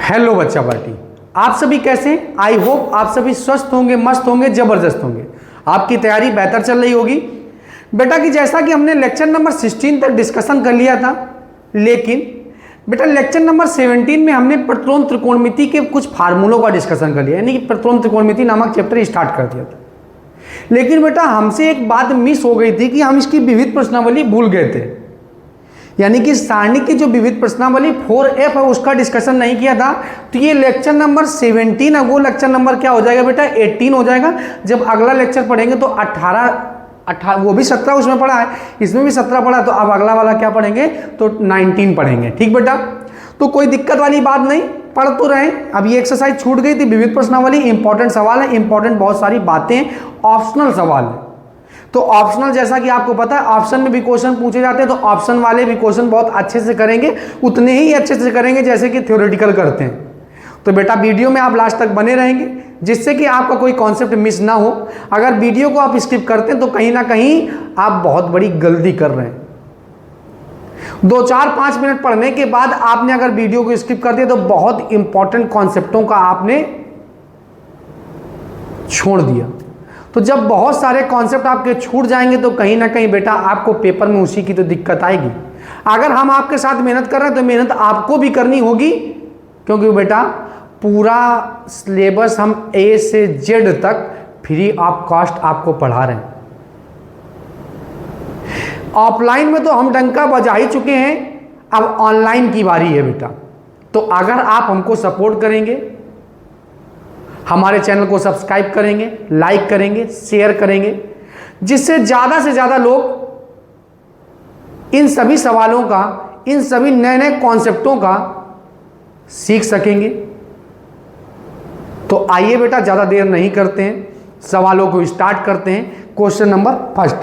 Hello बच्चा party, आप सभी कैसे हैं? आई होप आप सभी स्वस्थ होंगे, मस्त होंगे, जबरदस्त होंगे। आपकी तैयारी बेहतर चल रही होगी बेटा। कि जैसा कि हमने लेक्चर नंबर 16 तक डिस्कशन कर लिया था, लेकिन बेटा लेक्चर नंबर 17 में हमने प्रत्रोण त्रिकोणमिति के कुछ फार्मूलों का डिस्कशन कर लिया, यानी कि प्रत्रोण त्रिकोणमिति नामक चैप्टर स्टार्ट कर दिया था। लेकिन बेटा हमसे एक बात मिस हो गई थी कि हम इसकी विविध प्रश्नावली भूल गए थे, यानी कि सारणी की जो विविध प्रश्नावली 4F है उसका डिस्कशन नहीं किया था। तो ये लेक्चर नंबर 17 है, वो लेक्चर नंबर क्या हो जाएगा बेटा 18 हो जाएगा। जब अगला लेक्चर पढ़ेंगे तो 18 वो भी 17 उसमें पढ़ा है, इसमें भी 17 पढ़ा, तो अब अगला वाला क्या पढ़ेंगे तो 19 पढ़ेंगे। ठीक बेटा, तो कोई दिक्कत वाली बात नहीं, पढ़ तो रहे। अब ये एक्सरसाइज छूट गई थी, विविध प्रश्नावली इंपॉर्टेंट सवाल है, इंपॉर्टेंट बहुत सारी बातें, ऑप्शनल सवाल है। तो ऑप्शनल जैसा कि आपको पता है ऑप्शन में भी क्वेश्चन पूछे जाते हैं, तो ऑप्शन वाले भी क्वेश्चन बहुत अच्छे से करेंगे, उतने ही अच्छे से करेंगे जैसे कि थ्योरेटिकल करते हैं। तो बेटा वीडियो में आप लास्ट तक बने रहेंगे जिससे कि आपका कोई कॉन्सेप्ट मिस ना हो। अगर वीडियो को आप स्किप करते हैं तो कहीं ना कहीं आप बहुत बड़ी गलती कर रहे हैं। 2, 4, 5 मिनट पढ़ने के बाद आपने अगर वीडियो को स्किप कर दिया तो बहुत इंपॉर्टेंट कॉन्सेप्टों का आपने छोड़ दिया। तो जब बहुत सारे कॉन्सेप्ट आपके छूट जाएंगे तो कहीं ना कहीं बेटा आपको पेपर में उसी की तो दिक्कत आएगी। अगर हम आपके साथ मेहनत कर रहे हैं तो मेहनत आपको भी करनी होगी, क्योंकि बेटा पूरा सिलेबस हम A से Z तक फ्री ऑफ कॉस्ट आपको पढ़ा रहे हैं। ऑफलाइन में तो हम डंका बजा ही चुके हैं, अब ऑनलाइन की बारी है बेटा। तो अगर आप हमको सपोर्ट करेंगे, हमारे चैनल को सब्सक्राइब करेंगे, लाइक करेंगे, शेयर करेंगे, जिससे ज़्यादा से ज़्यादा लोग इन सभी सवालों का, इन सभी नए नए कॉन्सेप्टों का सीख सकेंगे। तो आइए बेटा ज़्यादा देर नहीं करते हैं, सवालों को स्टार्ट करते हैं। क्वेश्चन नंबर फर्स्ट,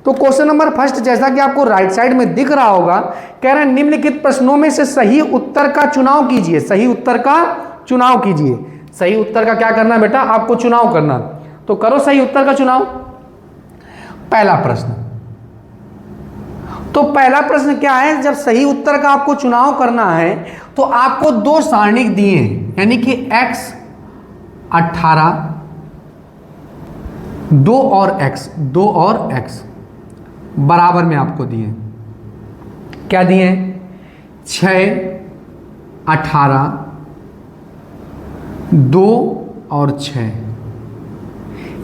तो क्वेश्चन नंबर फर्स्ट जैसा कि आपको राइट साइड में दिख रहा होगा, कह रहे हैं निम्नलिखित प्रश्नों में से सही उत्तर का चुनाव कीजिए। सही उत्तर का चुनाव कीजिए। सही उत्तर का क्या करना है बेटा, आपको चुनाव करना। तो करो सही उत्तर का चुनाव। पहला प्रश्न, तो पहला प्रश्न क्या है, जब सही उत्तर का आपको चुनाव करना है तो आपको दो सारणिक दिए हैं, यानी कि x 18, 2 और x बराबर में आपको दिए। क्या दिए? 6, 18, 2 और 6,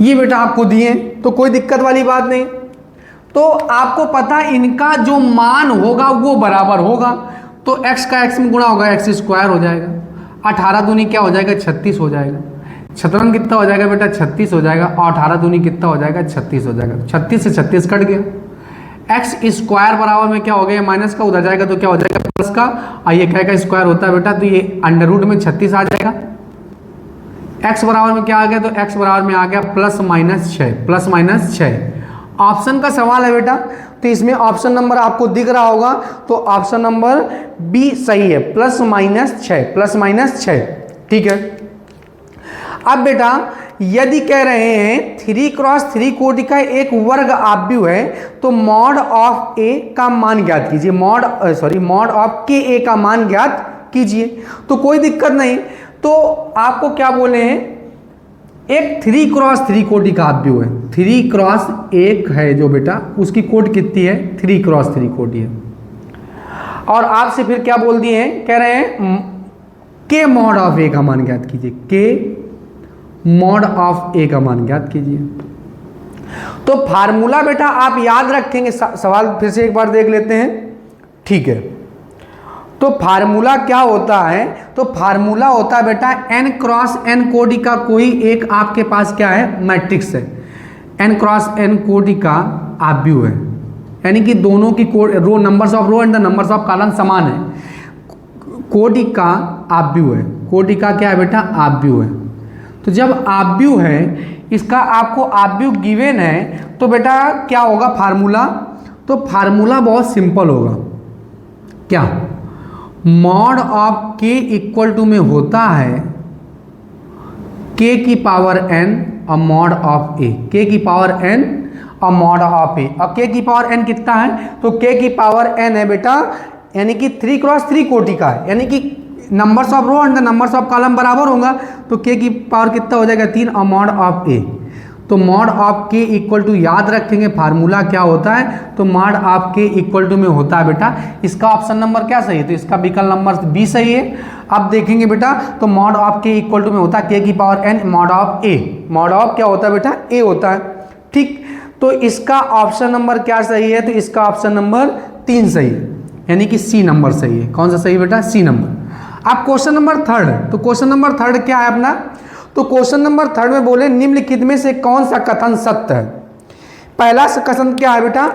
ये बेटा आपको दिए, तो कोई दिक्कत वाली बात नहीं। तो आपको पता इनका जो मान होगा वो बराबर होगा, तो x का x में गुणा होगा, x स्क्वायर हो जाएगा। 18 दूनी क्या हो जाएगा, 36 हो जाएगा। 56 कितना हो जाएगा बेटा, 36 हो जाएगा। और 18 दूनी कितना हो जाएगा, 36 हो जाएगा। 36 से 36 कट गया। x स्क्वायर बराबर में क्या हो गया, माइनस का उधर जाएगा तो क्या हो जाएगा, प्लस का। और ये क्या का स्क्वायर होता है बेटा, तो ये अंडर रूट में 36 आ जाएगा। x बराबर में क्या आ गया, तो x बराबर में आ गया +-6। ऑप्शन का सवाल है बेटा, तो इसमें ऑप्शन नंबर आपको दिख रहा होगा, तो ऑप्शन नंबर बी सही है, +-6। ठीक है। अब बेटा यदि कह रहे हैं 3x3 कोटि का एक वर्ग आव्यूह है, तो मॉड ऑफ a का मान ज्ञात कीजिए। मॉड ऑफ ka का मान ज्ञात कीजिए। तो कोई दिक्कत नहीं, तो आपको क्या बोले हैं, एक 3x3 कोटि का आव्यूह है। 3x1 है जो बेटा, उसकी कोटि कितनी है, 3x3 कोटि है। और आपसे फिर क्या बोल दिए हैं, कह रहे हैं के मॉड ऑफ a का मान ज्ञात कीजिए। के मॉड ऑफ a का मान ज्ञात कीजिए। तो फार्मूला बेटा आप याद रखेंगे, सवाल फिर से एक बार देख लेते हैं। ठीक है, तो फार्मूला क्या होता है, तो फार्मूला होता है बेटा n×n कोटि का कोई एक आपके पास क्या है, मैट्रिक्स है। n×n कोटि का आव्यूह है, यानी कि दोनों की row, numbers of row and the numbers of column समान है। कोटि का आव्यूह है, कोटि का क्या है बेटा, आव्यूह है। तो जब आव्यूह है, इसका आपको आव्यूह गिवन है, तो बेटा क्या होगा फार्मूला, तो फार्मूला बहुत सिंपल होगा। क्या, mod of k equal to में होता है k की पावर n और मॉड ऑफ a, k की पावर n और मॉड ऑफ a। और k की पावर n कितना है, तो k की पावर n है बेटा, यानी कि 3x3 कोटि का है, यानी कि numbers of row and the numbers of column बराबर होगा, तो के की पावर कितना हो जाएगा 3 और मॉड ऑफ ए। तो mod of K equal to, याद रखेंगे फार्मूला क्या होता है, तो mod of K equal to में होता है बेटा, इसका ऑप्शन नंबर क्या सही है, तो इसका विकल्प नंबर बी सही है। अब देखेंगे बेटा, तो mod of K equal to में होता है के की power N mod of A. Mod of क्या होता है बेटा, ए होता है, ठीक। तो इसका ऑप्शन नंबर क्या सही है, तो इसका ऑप्शन नंबर 3 सही है, यानी कि सी नंबर सही है। कौन सा सही है बेटा, सी नंबर। अब क्वेश्चन नंबर 3, तो क्वेश्चन नंबर 3 क्या है अपना, तो क्वेश्चन नंबर 3 में बोले निम्नलिखित में से कौन सा कथन सत्य है। पहला कथन क्या है बेटा,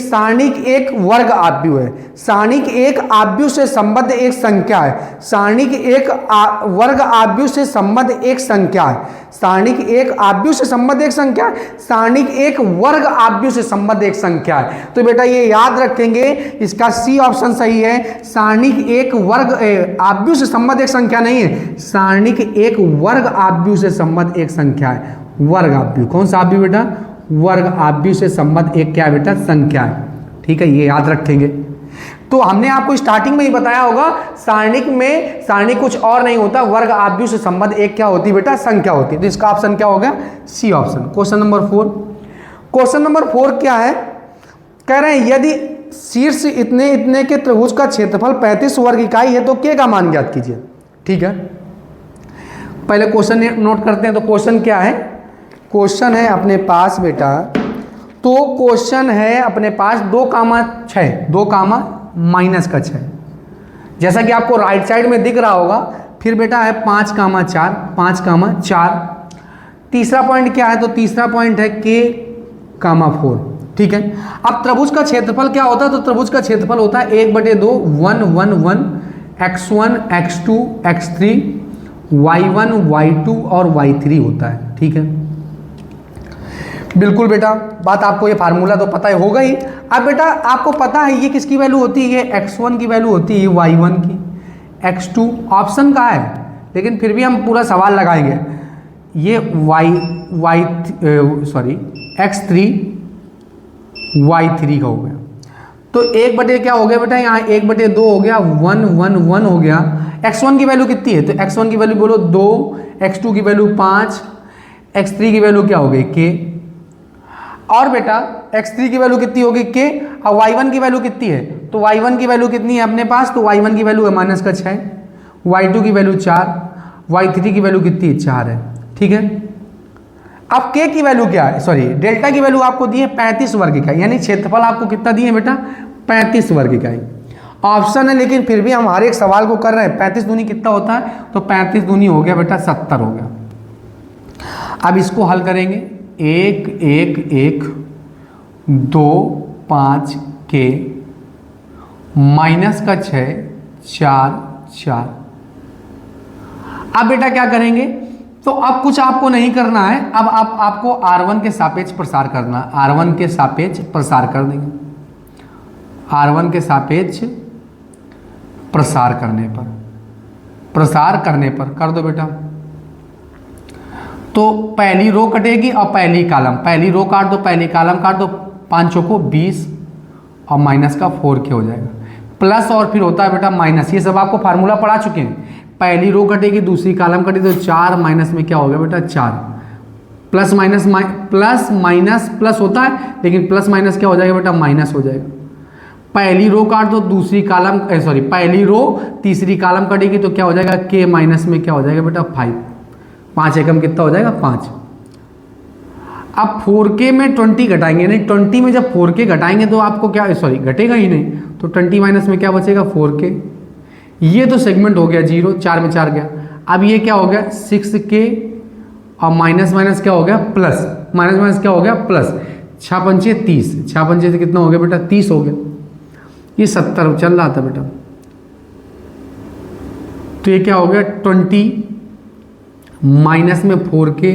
सारणिक एक वर्ग आव्यूह है। सारणिक एक आव्यूह से संबद्ध एक संख्या है। सारणिक एक वर्ग आव्यूह से संबद्ध एक संख्या है। सारणिक एक आव्यूह से संबद्ध एक संख्या है। सारणिक एक वर्ग आव्यूह से संबद्ध एक संख्या है। तो बेटा ये याद रखेंगे, इसका सी ऑप्शन सही है। सारणिक एक वर्ग आव्यूह से संबद्ध एक संख्या नहीं है, सारणिक एक वर्ग आव्यूह से संबद्ध एक संख्या है। वर्ग आव्यूह, कौन सा आव्यूह बेटा, वर्ग आव्यूह से संबद्ध एक क्या बेटा, संख्या है, ठीक है, ये याद रखेंगे। तो हमने आपको स्टार्टिंग में ही बताया होगा, सारणिक में सारणिक कुछ और नहीं होता, वर्ग आव्यूह से संबद्ध एक क्या होती है बेटा, संख्या होती है। तो इसका ऑप्शन क्या होगा, C option. Question number 4, question number 4 क्या है, कह रहे हैं यदि शीर्ष इतने इतने के त्रिभुज का क्षेत्रफल 35 वर्ग इकाई है तो के का मान ज्ञात कीजिए। ठीक है, पहले क्वेश्चन नोट करते हैं। तो क्वेश्चन क्या है, क्वेश्चन है अपने पास बेटा, तो क्वेश्चन है अपने पास 2,6, 2,-6, जैसा कि आपको राइट साइड में दिख रहा होगा। फिर बेटा है 5,4, 5,4। तीसरा पॉइंट क्या है, तो तीसरा पॉइंट है k,4। ठीक है, अब त्रिभुज का क्षेत्रफल क्या होता है, तो त्रिभुज का क्षेत्रफल होता है 1/2 1 1 1 x1 x2 x3 y1 y2 और y3 होता है। ठीक है, बिल्कुल बेटा, बात आपको ये फार्मूला तो पता ही होगा ही। अब बेटा आपको पता है ये किसकी वैल्यू होती है, ये x1 की वैल्यू होती है y1 की, x2 ऑप्शन का है, लेकिन फिर भी हम पूरा सवाल लगाएंगे। ये x3 y3 का हो गया, तो 1/, क्या हो गया बेटा, यहाँ 1/2 हो गया, 1 1 1 हो गया। x1 की वैल्यू कितनी है, तो x1 की वैल्यू बोलो 2, x2 की वैल्यू 5, x3 की वैल्यू क्या हो गई k, और बेटा x3 की वैल्यू कितनी होगी k, और y1 की वैल्यू कितनी है, तो y1 की वैल्यू कितनी है अपने पास, तो y1 की वैल्यू है -6, y2 की वैल्यू 4, y3 की वैल्यू कितनी है 4 है। ठीक है, अब k की वैल्यू क्या है, सॉरी डेल्टा की वैल्यू आपको दी है 35 वर्ग इकाई, यानी क्षेत्रफल आपको कितना दिए बेटा, 35 वर्ग इकाई। ऑप्शन है, लेकिन फिर भी हम हर एक सवाल को कर रहे हैं। 35 दूनी कितना होता है, तो 35 दूनी हो गया बेटा 70 हो गया। अब इसको हल करेंगे, 1 1 1 2 5 के -6 4 4। अब बेटा क्या करेंगे, तो अब कुछ आपको नहीं करना है, अब आपको R1 के सापेक्ष प्रसार करना है। R1 के सापेक्ष प्रसार कर देंगे, R1 के सापेक्ष प्रसार करने पर कर दो बेटा। तो पहली रो कटेगी और पहली कॉलम, पहली रो काट दो, पहली कॉलम काट दो, 5 चौको 20 और -4 के हो जाएगा, प्लस और फिर होता है बेटा माइनस। ये सब आपको फार्मूला पढ़ा चुके हैं। पहली रो कटेगी, दूसरी कॉलम कटेगी, तो 4 माइनस में क्या हो गया बेटा 4, प्लस माइनस प्लस होता है, लेकिन प्लस माइनस क्या हो जाएगा बेटा माइनस हो जाएगा। पहली रो काट दो, दूसरी कॉलम पहली रो तीसरी कॉलम कटेगी, तो क्या हो जाएगा k माइनस में क्या हो जाएगा बेटा 5, 5 एकम कितना हो जाएगा 5। अब 4k में 20 घटाएंगे, नहीं 20 में जब 4k घटाएंगे तो आपको क्या घटेगा ही नहीं, तो 20 माइनस में क्या बचेगा 4k। ये तो सेगमेंट हो गया 0, 4 में 4 गया। अब ये क्या हो गया 6k और माइनस क्या हो गया प्लस, माइनस क्या हो गया प्लस, 6 पंचे 30, 6 पंचे से कितना हो गया बेटा 30 हो गया। ये 70 चल रहा था बेटा, तो ये क्या हो गया 20 माइनस में 4k,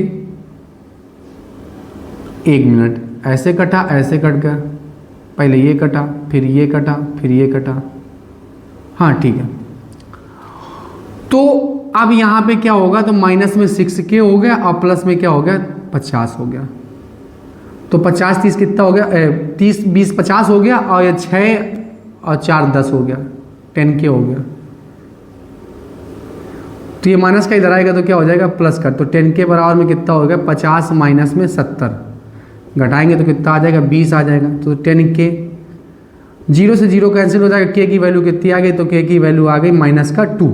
1 मिनट ऐसे कटा, ऐसे कट गया, पहले ये कटा, फिर ये कटा, फिर ये कटा। हाँ ठीक है, तो अब यहाँ पे क्या होगा, तो माइनस में 6k हो गया और प्लस में क्या हो गया 50 हो गया। तो 50 30 कितना हो गया, 30 20 50 हो गया, और ये 6 और 4 10 हो गया, 10k हो गया। तो ये माइनस का इधर आएगा तो क्या हो जाएगा प्लस का, तो 10 के बराबर में कितना होगा 50 माइनस में 70, घटाएंगे तो कितना आ जाएगा 20 आ जाएगा। तो 10 के, 0 से 0 कैंसिल हो जाएगा, के की वैल्यू कितनी आ गई, तो के की वैल्यू आ गई माइनस का 2।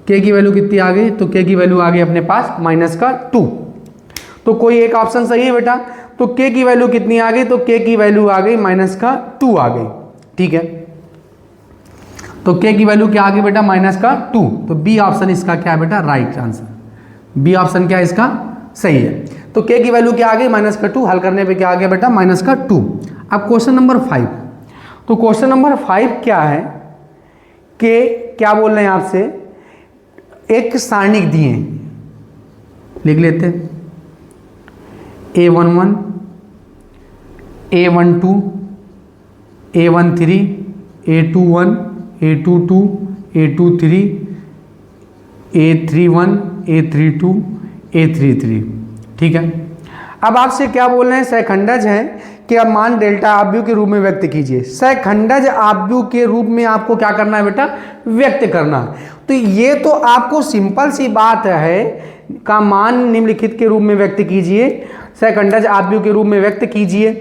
के की वैल्यू कितनी आ गई, तो के की वैल्यू आ गई अपने पास माइनस का 2। तो कोई एक ऑप्शन सही है बेटा, तो के की वैल्यू कितनी आ गई, तो के की वैल्यू आ गई माइनस का 2 आ गई। ठीक है, तो के की वैल्यू क्या आ गई बेटा माइनस का 2। तो बी ऑप्शन इसका क्या है बेटा राइट आंसर, बी ऑप्शन क्या है इसका सही है। तो के की वैल्यू क्या आ गई माइनस का 2, हल करने पे क्या आ गया बेटा माइनस का 2। अब क्वेश्चन नंबर 5, तो क्वेश्चन नंबर 5 क्या है कि क्या बोल रहे हैं आपसे, एक सारणिक दिए, लिख लेते हैं A11, A12, A13, A21, A22, A23, A31, A32, A33। ठीक है, अब आपसे क्या बोल रहे हैं, सहखंडज है कि अब मान डेल्टा आव्यूह के रूप में व्यक्त कीजिए। सहखंडज आव्यूह के रूप में आपको क्या करना है बेटा व्यक्त करना है। तो ये तो आपको सिंपल सी बात है, का मान निम्नलिखित के रूप में व्यक्त कीजिए, सहखंडज आव्यूह के रूप में व्यक्त कीजिए।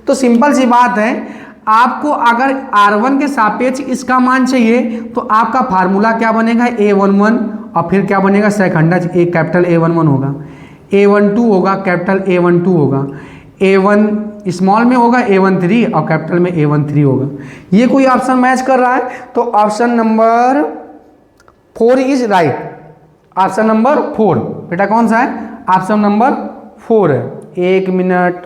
तो सिंपल सी बात है, आपको अगर R1 के सापेक्ष इसका मान चाहिए तो आपका फार्मूला क्या बनेगा A11, और फिर क्या बनेगा सहखंडज ए कैपिटल A11 होगा, A12 होगा कैपिटल A12 होगा, A1 स्मॉल में होगा A13 और कैपिटल में A13 होगा। ये कोई ऑप्शन मैच कर रहा है, तो option number 4 is right. Option number 4 बेटा कौन सा है, ऑप्शन नंबर 4 है। एक मिनट,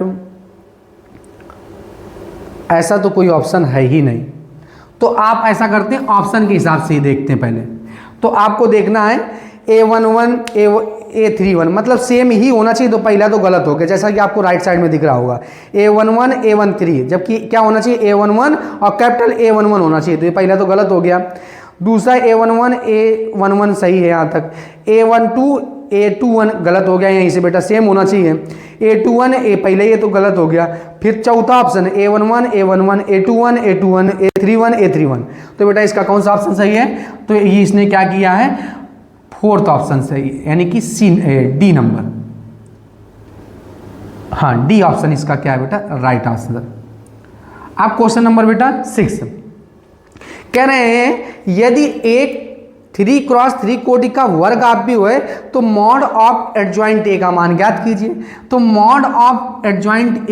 ऐसा तो कोई ऑप्शन है ही नहीं, तो आप ऐसा करते हैं ऑप्शन के हिसाब से ही देखते हैं पहले। तो आपको देखना है A11 A31 मतलब सेम ही होना चाहिए, तो पहला तो गलत हो गया, जैसा कि आपको राइट साइड में दिख रहा होगा A11 A13, जबकि क्या होना चाहिए A11 और कैपिटल A11 होना चाहिए, तो ये पहला तो गलत हो गया। दूसरा A11 A11 सही है यहाँ तक, A12 A21 गलत हो गया, यहीं से बेटा सेम होना चाहिए, A21 A पहले ये तो गलत हो गया। फिर चौथा option A11 A11 A21 A21 A31 A31, तो बेटा इसका कौन सा ऑप्शन सही है, तो ये इसने क्या किया है 4th ऑप्शन सही है, यानी कि डी नंबर, हाँ डी ऑप्शन इसका क्या है बेटा राइट आंसर। आप क्वेश्चन नंबर बेटा 6 कह रहे हैं यदि एक 3x3 कोटि का वर्ग आव्यूह है तो मॉड ऑफ एडजॉइंट ए का मान ज्ञात कीजिए। तो मॉड ऑफ एडजॉइंट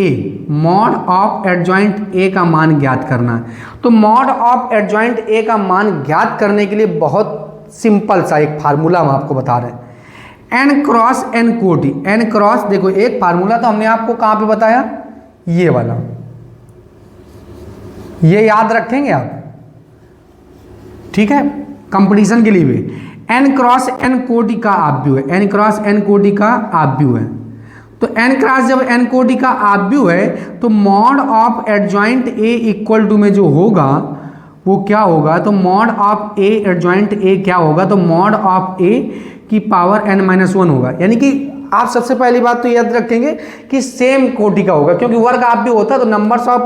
ए का मान ज्ञात करना है। तो मॉड ऑफ एडजॉइंट ए का मान ज्ञात करने के लिए बहुत सिंपल सा एक फार्मूला हम आपको बता रहे हैं, n क्रॉस n कोटि। n क्रॉस देखो एक फार्मूला तो हमने आपको कहां पे बताया, ये वाला, ये याद रखेंगे आप, ठीक है, कंपटीशन के लिए भी। n क्रॉस n कोटि का आव्यूह है, n क्रॉस n कोटि का आव्यूह है। तो n क्रॉस जब n कोटि का आव्यूह है तो mod of adjoint a equal to में जो होगा वो क्या होगा, तो mod of a adjoint a क्या होगा, तो मॉड ऑफ a की पावर n-1 होगा। यानी कि आप सबसे पहली बात तो याद रखेंगे कि सेम कोटि का होगा, क्योंकि वर्ग आप भी होता है तो नंबर्स ऑफ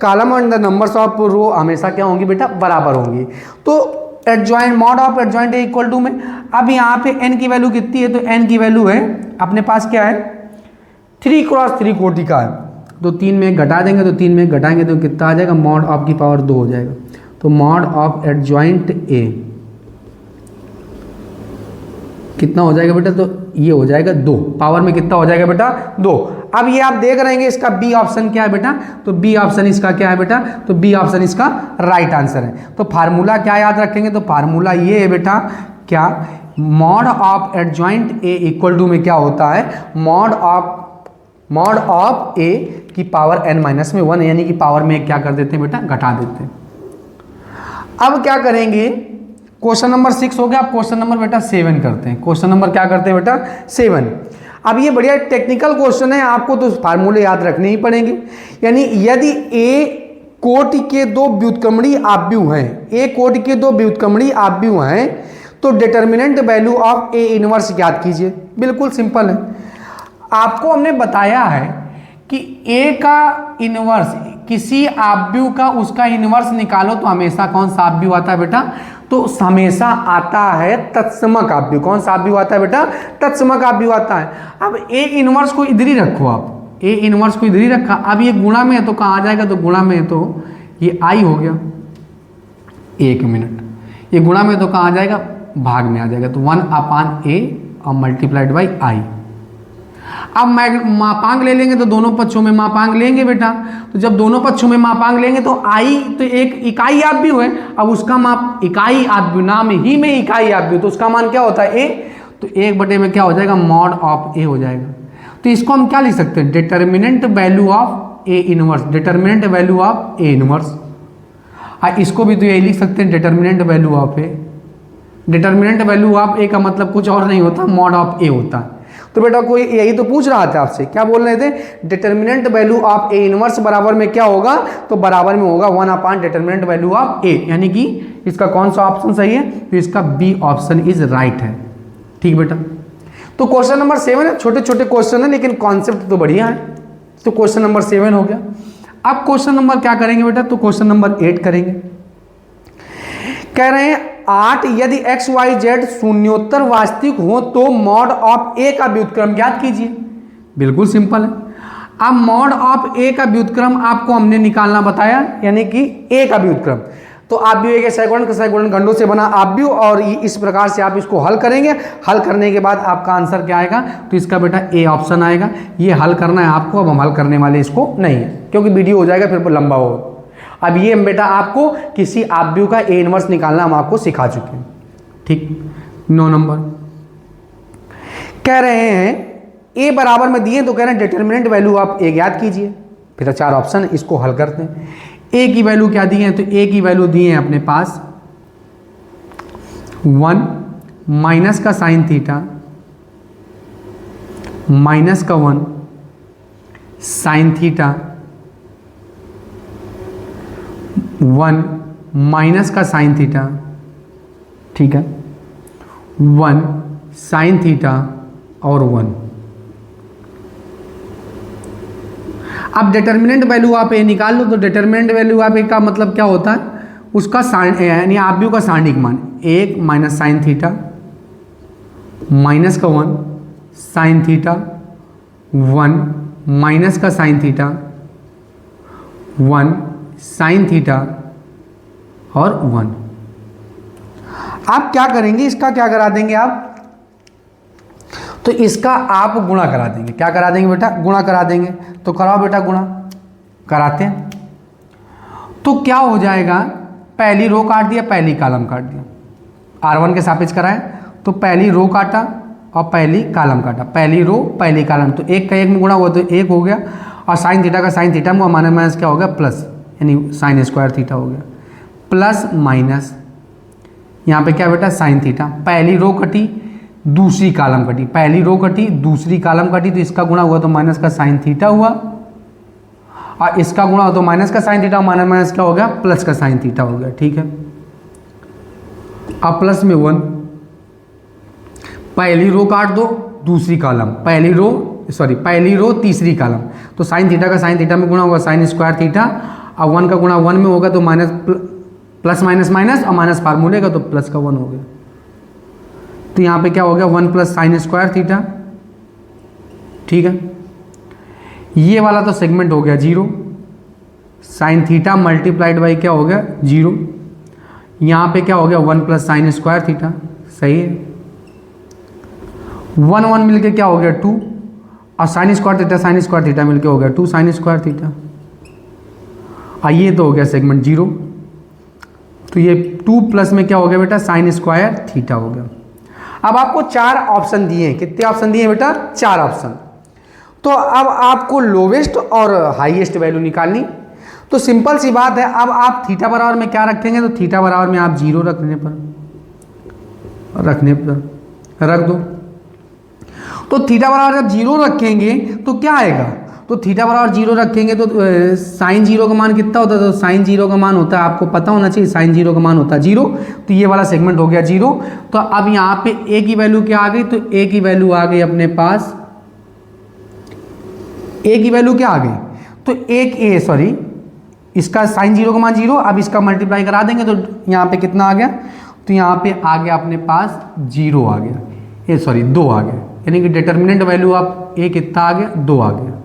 कॉलम और नंबर्स ऑफ रो हमेशा क्या होंगी बेटा बराबर होंगी। तो adjoint mod of adjoint A equal to में, अब यहाँ पे n की वैल्यू कितनी है, तो n की वैल्यू है अपने पास क्या है 3x3 कोटि का है, तो 3 में घटा देंगे, तो 3 में घटाएंगे तो कितना आ जाएगा, मॉड ऑफ की पावर 2 हो जाएगा। तो मॉड ऑफ एडजॉइंट ए कितना हो जाएगा बेटा, तो ये हो जाएगा 2, पावर में कितना हो जाएगा बेटा 2। अब ये आप देख रहे हैं इसका बी ऑप्शन क्या है बेटा, तो बी ऑप्शन इसका क्या है बेटा, तो बी ऑप्शन इसका राइट आंसर है। तो फार्मूला क्या याद रखेंगे, तो फार्मूला ये है बेटा क्या, mod of adjoint A equal to में क्या होता है, मॉड ऑफ ए की पावर n-1, यानी कि पावर में क्या कर देते हैं बेटा घटा देते हैं। अब क्या करेंगे, क्वेश्चन नंबर 6 हो गया, आप क्वेश्चन नंबर बेटा 7 करते हैं। क्वेश्चन नंबर क्या करते हैं बेटा 7। अब ये बढ़िया टेक्निकल क्वेश्चन है, आपको तो फार्मूले याद रखने ही पड़ेंगे। यानी यदि ए कोटि के 2 व्युत्क्रमणीय आव्यूह हैं, ए कोटि के 2 व्युत्क्रमणीय आव्यूह हैं, तो determinant value of A inverse ज्ञात कीजिए। बिल्कुल सिंपल है, आपको हमने बताया है कि ए का इनवर्स किसी आव्यूह का उसका इनवर्स निकालो तो हमेशा कौन सा आव्यूह आता है बेटा, तो हमेशा आता है तत्समक आव्यूह। कौन सा आव्यूह आता है बेटा? तत्समक आव्यूह आता है। अब ए इनवर्स को इधर ही रखो आप, ए इनवर्स को इधर ही रखा। अब ये गुणा में है तो कहाँ आ जाएगा? तो गुणा में है तो ये आई हो गया। एक मिनट, ये गुणा में तो कहाँ आ जाएगा? भाग में आ जाएगा। तो 1/a और मल्टीप्लाइड बाई आई। अब मापांक ले लेंगे तो दोनों पक्षों में मापांक लेंगे बेटा। तो जब दोनों पक्षों में मापांक लेंगे तो आई तो एक इकाई आव्यूह है। अब उसका माप इकाई आव्यूह, नाम ही में इकाई आव्यूह, तो उसका मान क्या होता है? ए। तो 1/, में क्या हो जाएगा? मॉड ऑफ ए हो जाएगा। तो इसको हम क्या लिख सकते हैं? Determinant value of A inverse, determinant value of A inverse. इसको भी तो यही लिख सकते हैं, determinant value of A. Determinant value of A का मतलब कुछ और नहीं होता, मॉड ऑफ ए होता है। तो बेटा कोई यही तो पूछ रहा था आपसे, क्या बोल रहे थे? Determinant value of A inverse बराबर में क्या होगा? तो बराबर में होगा 1/, डिटर्मिनेंट वैल्यू ऑफ ए। यानी कि इसका कौन सा ऑप्शन सही है? तो इसका बी ऑप्शन इज राइट है। ठीक बेटा। तो क्वेश्चन नंबर 7 है, छोटे छोटे क्वेश्चन है लेकिन कॉन्सेप्ट तो बढ़िया है। तो क्वेश्चन नंबर 7 हो गया। अब क्वेश्चन नंबर क्या करेंगे बेटा? तो क्वेश्चन नंबर 8 करेंगे। कह रहे हैं 8 यदि एक्स वाई जेड शून्योत्तर वास्तविक हो तो मॉड ऑफ ए का व्युत्क्रम ज्ञात कीजिए। बिल्कुल सिंपल है। अब मॉड ऑफ ए का व्युत्क्रम आपको हमने निकालना बताया, यानी कि ए का व्युत्क्रम। तो आव्यूह के सैकड़ों खंडों से बना आव्यूह, और इस प्रकार से आप इसको हल करेंगे। हल करने के बाद आपका आंसर क्या आएगा? तो इसका बेटा ए ऑप्शन आएगा। ये हल करना है आपको, अब हम हल करने वाले इसको नहीं है क्योंकि वीडियो हो जाएगा फिर लंबा हो। अब ये बेटा आपको किसी आव्यूह का ए इनवर्स निकालना हम आपको सिखा चुके हैं। ठीक। 9 नंबर कह रहे हैं ए बराबर में दिए तो कह रहे हैं डिटर्मिनेंट वैल्यू आप ए ज्ञात कीजिए। फिर 4 ऑप्शन, इसको हल करते हैं। ए की वैल्यू क्या दी है? तो ए की वैल्यू दी है अपने पास 1 माइनस का साइन थीटा माइनस का 1 साइन थीटा 1 माइनस का साइन थीटा, ठीक है, 1 साइन थीटा और 1। अब डिटर्मिनेंट वैल्यू आप ए निकाल लो। तो डिटर्मिनेंट वैल्यू आप ए का मतलब क्या होता है? उसका साइन, यानी आव्यूह का सारणिक मान 1 माइनस साइन थीटा माइनस का 1 साइन थीटा 1 माइनस का साइन थीटा 1 साइन थीटा और 1। आप क्या करेंगे? इसका क्या करा देंगे आप? तो इसका आप गुणा करा देंगे। क्या करा देंगे बेटा? गुणा करा देंगे। तो कराओ बेटा, गुणा कराते हैं। तो क्या हो जाएगा? पहली रो काट दिया, पहली कॉलम काट दिया। R1 के सापेक्ष कराएं तो पहली रो काटा और पहली कॉलम काटा। पहली रो पहली कॉलम, तो 1 का 1 में गुणा हुआ तो 1 हो गया, और साइन थीटा का साइन थीटा में माइनस माइनस क्या हो गया? प्लस, यानी साइन स्क्वायर थीटा हो गया। प्लस माइनस यहाँ पे क्या बेटा? Sine theta. पहली रो कटी, दूसरी कॉलम कटी, पहली रो कटी, दूसरी कॉलम कटी, तो इसका गुणा हुआ तो माइनस का साइन थीटा हुआ, और इसका गुणा हुआ तो माइनस का साइन थीटा, माइनस माइनस क्या हो गया? प्लस का साइन थीटा हो गया। ठीक है। अब प्लस में 1, पहली रो काट दो, दूसरी कॉलम, पहली रो तीसरी कॉलम, तो साइन थीटा का साइन थीटा में गुणा होगा साइन स्क्वायर थीटा, अब 1 का गुणा 1 में होगा तो माइनस प्लस माइनस माइनस, और माइनस फार्मूले का तो प्लस का 1 हो गया। तो यहाँ पे क्या हो गया? 1 प्लस साइन स्क्वायर थीटा। ठीक है। ये वाला तो सेगमेंट हो गया 0, साइन थीटा मल्टीप्लाइड बाई क्या हो गया? 0। यहाँ पे क्या हो गया? 1 प्लस साइन स्क्वायर थीटा। सही है। 1 1 मिलके क्या हो गया? 2, और साइन स्क्वायर थीटा मिलके हो गया 2 साइन स्क्वायर थीटा। ये तो हो गया सेगमेंट 0। तो ये 2 प्लस में क्या हो गया बेटा? साइन स्क्वायर थीटा हो गया। अब आपको 4 ऑप्शन दिए हैं। कितने ऑप्शन दिए हैं बेटा? 4 ऑप्शन। तो अब आपको लोवेस्ट और हाईएस्ट वैल्यू निकालनी। तो सिंपल सी बात है, अब आप थीटा बराबर में क्या रखेंगे? तो थीटा बराबर में आप 0 रखने पर रख दो। तो थीटा बराबर जब 0 रखेंगे तो क्या आएगा? तो थीटा बराबर 0 रखेंगे तो साइन 0 का मान कितना होता है? तो साइन 0 का मान होता है, आपको पता होना चाहिए, साइन 0 का मान होता है 0। तो ये वाला सेगमेंट हो गया 0। तो अब यहाँ पे ए की वैल्यू क्या आ गई? तो ए की वैल्यू आ गई अपने पास, ए की वैल्यू क्या आ गई? तो इसका साइन 0 का मान 0, अब इसका मल्टीप्लाई करा देंगे तो यहाँ पे कितना आ गया? तो यहाँ पे आ गया अपने पास 0 आ गया, ये सॉरी 2 आ गया, यानी कि डिटर्मिनेंट वैल्यू आप ए कितना आ गया, 2 आ गया।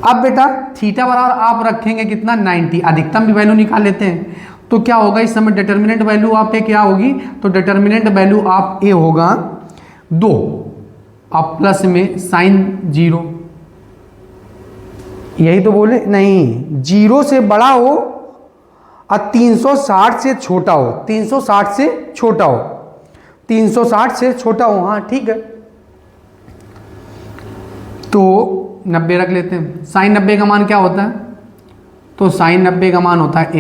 अब बेटा थीटा बराबर आप रखेंगे कितना 90, अधिकतम भी वैल्यू निकाल लेते हैं। तो क्या होगा इस समय डिटर्मिनेंट वैल्यू आप पे क्या होगी, तो डिटर्मिनेंट वैल्यू आप ए होगा 2 अब प्लस में साइन 0, यही तो बोले नहीं, 0 से बड़ा हो और 360 से छोटा हो, 360 से छोटा हो, 360 से छोटा हो, हाँ ठीक है। तो 90 रख लेते हैं। साइन 90 का मान क्या होता है, तो साइन 90 का मान होता है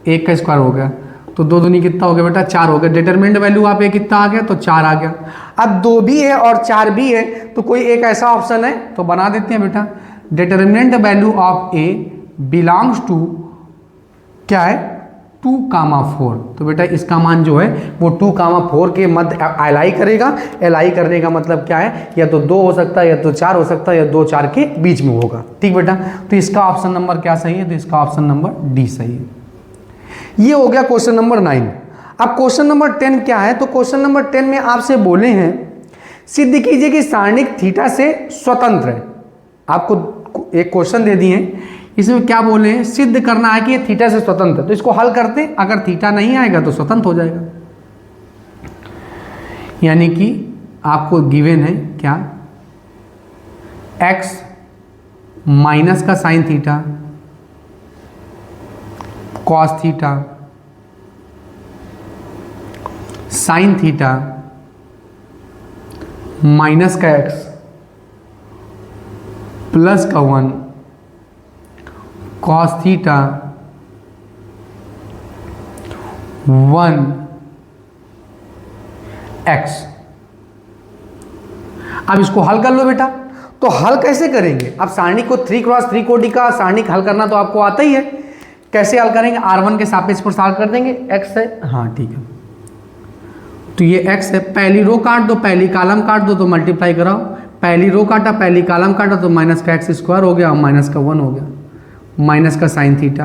1 का स्क्वायर हो गया, तो 2 दूनी कितना हो गया बेटा 4 हो गया। डिटरमिनेंट वैल्यू आप ये कितना आ गया, तो 4 आ गया। अब 2 भी है और 4 भी है, तो कोई एक ऐसा ऑप्शन है तो बना देते हैं बेटा, determinant value of A belongs to क्या है 2,4। तो बेटा इसका मान जो है वो 2,4 के मध्य एलाई करेगा। एलाई करने का मतलब क्या है, या तो 2 हो सकता है, या तो 4 हो सकता है, या 2 4 के बीच में होगा। ठीक बेटा, तो इसका ऑप्शन नंबर क्या सही है, तो इसका ऑप्शन नंबर डी सही है। ये हो गया क्वेश्चन नंबर 9। अब क्वेश्चन नंबर 10 क्या है, तो क्वेश्चन नंबर 10 में आपसे बोले हैं सिद्ध कीजिए कि सारणिक थीटा से स्वतंत्र है। आपको एक क्वेश्चन दे दिए हैं, इसमें क्या बोले हैं, सिद्ध करना है कि ये थीटा से स्वतंत्र है। तो इसको हल करते, अगर थीटा नहीं आएगा तो स्वतंत्र हो जाएगा। यानी कि आपको गिवन है क्या, x माइनस का sine theta cos theta sine theta minus का x प्लस का 1 कॉस थीटा 1 x। अब इसको हल कर लो बेटा। तो हल कैसे करेंगे, अब सारणी को 3x3 कोटि का सारणी हल करना तो आपको आता ही है। कैसे हल करेंगे, r1 के सापेक्ष पर सॉल्व कर देंगे, x है, हाँ ठीक है। तो ये x है, पहली रो काट दो, पहली कॉलम काट दो, तो मल्टीप्लाई कराओ, पहली रो काटा, पहली कॉलम काटा, तो माइनस का x स्क्वायर हो गया और माइनस का 1 हो गया, माइनस का साइन थीटा।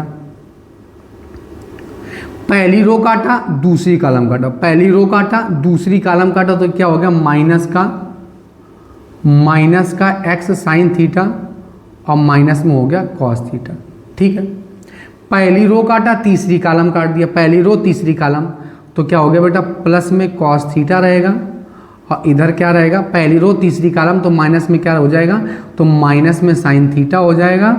पहली रो काटा, दूसरी कॉलम काटा, पहली रो काटा, दूसरी कॉलम काटा, तो क्या हो गया माइनस का x साइन थीटा और माइनस में हो गया कॉस थीटा। ठीक है, पहली रो काटा, तीसरी कॉलम काट दिया, पहली रो तीसरी कॉलम, तो क्या हो गया बेटा प्लस में कॉस थीटा रहेगा और इधर क्या रहेगा, पहली रो तीसरी कॉलम, तो माइनस में क्या हो जाएगा, तो माइनस में साइन थीटा हो जाएगा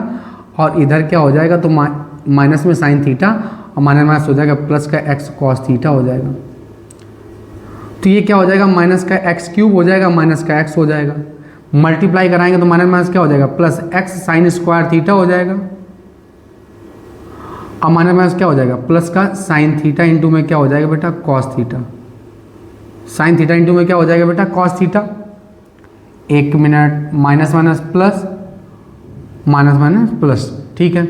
और इधर क्या हो जाएगा, तो माइनस में साइन थीटा और माइनस हो जाएगा प्लस का x कॉस थीटा हो जाएगा। तो ये क्या हो जाएगा, माइनस का x क्यूब हो जाएगा, माइनस का x हो जाएगा, मल्टीप्लाई कराएंगे तो माइनस माइनस क्या हो जाएगा, plus x sine square theta हो जाएगा और माइनस माइनस क्या हो जाएगा, प्लस का साइन थीटा इंटू में क्या हो जाएगा बेटा cos theta, sine theta into में क्या हो जाएगा बेटा cos theta. 1 minute, minus minus plus, minus minus plus. ठीक है,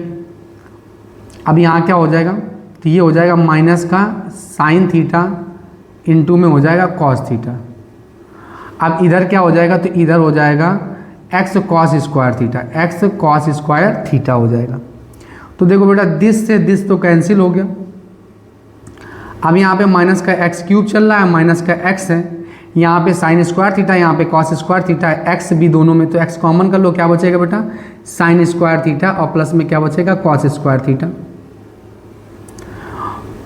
अब यहाँ क्या हो जाएगा, तो ये हो जाएगा माइनस का साइन थीटा इंटू में हो जाएगा कॉस थीटा। अब इधर क्या हो जाएगा, तो इधर हो जाएगा x cos square theta, x cos square theta हो जाएगा। तो देखो बेटा दिस से दिस तो कैंसिल हो गया। अब यहाँ पे माइनस का x क्यूब चल रहा है, माइनस का x है, यहाँ पे साइन स्क्वायर थीटा, यहाँ पे कॉस स्क्वायर थीटा है, x भी दोनों में, तो x कॉमन कर लो, क्या बचेगा बेटा साइन स्क्वायर थीटा और प्लस में क्या बचेगा कॉस स्क्वायर थीटा।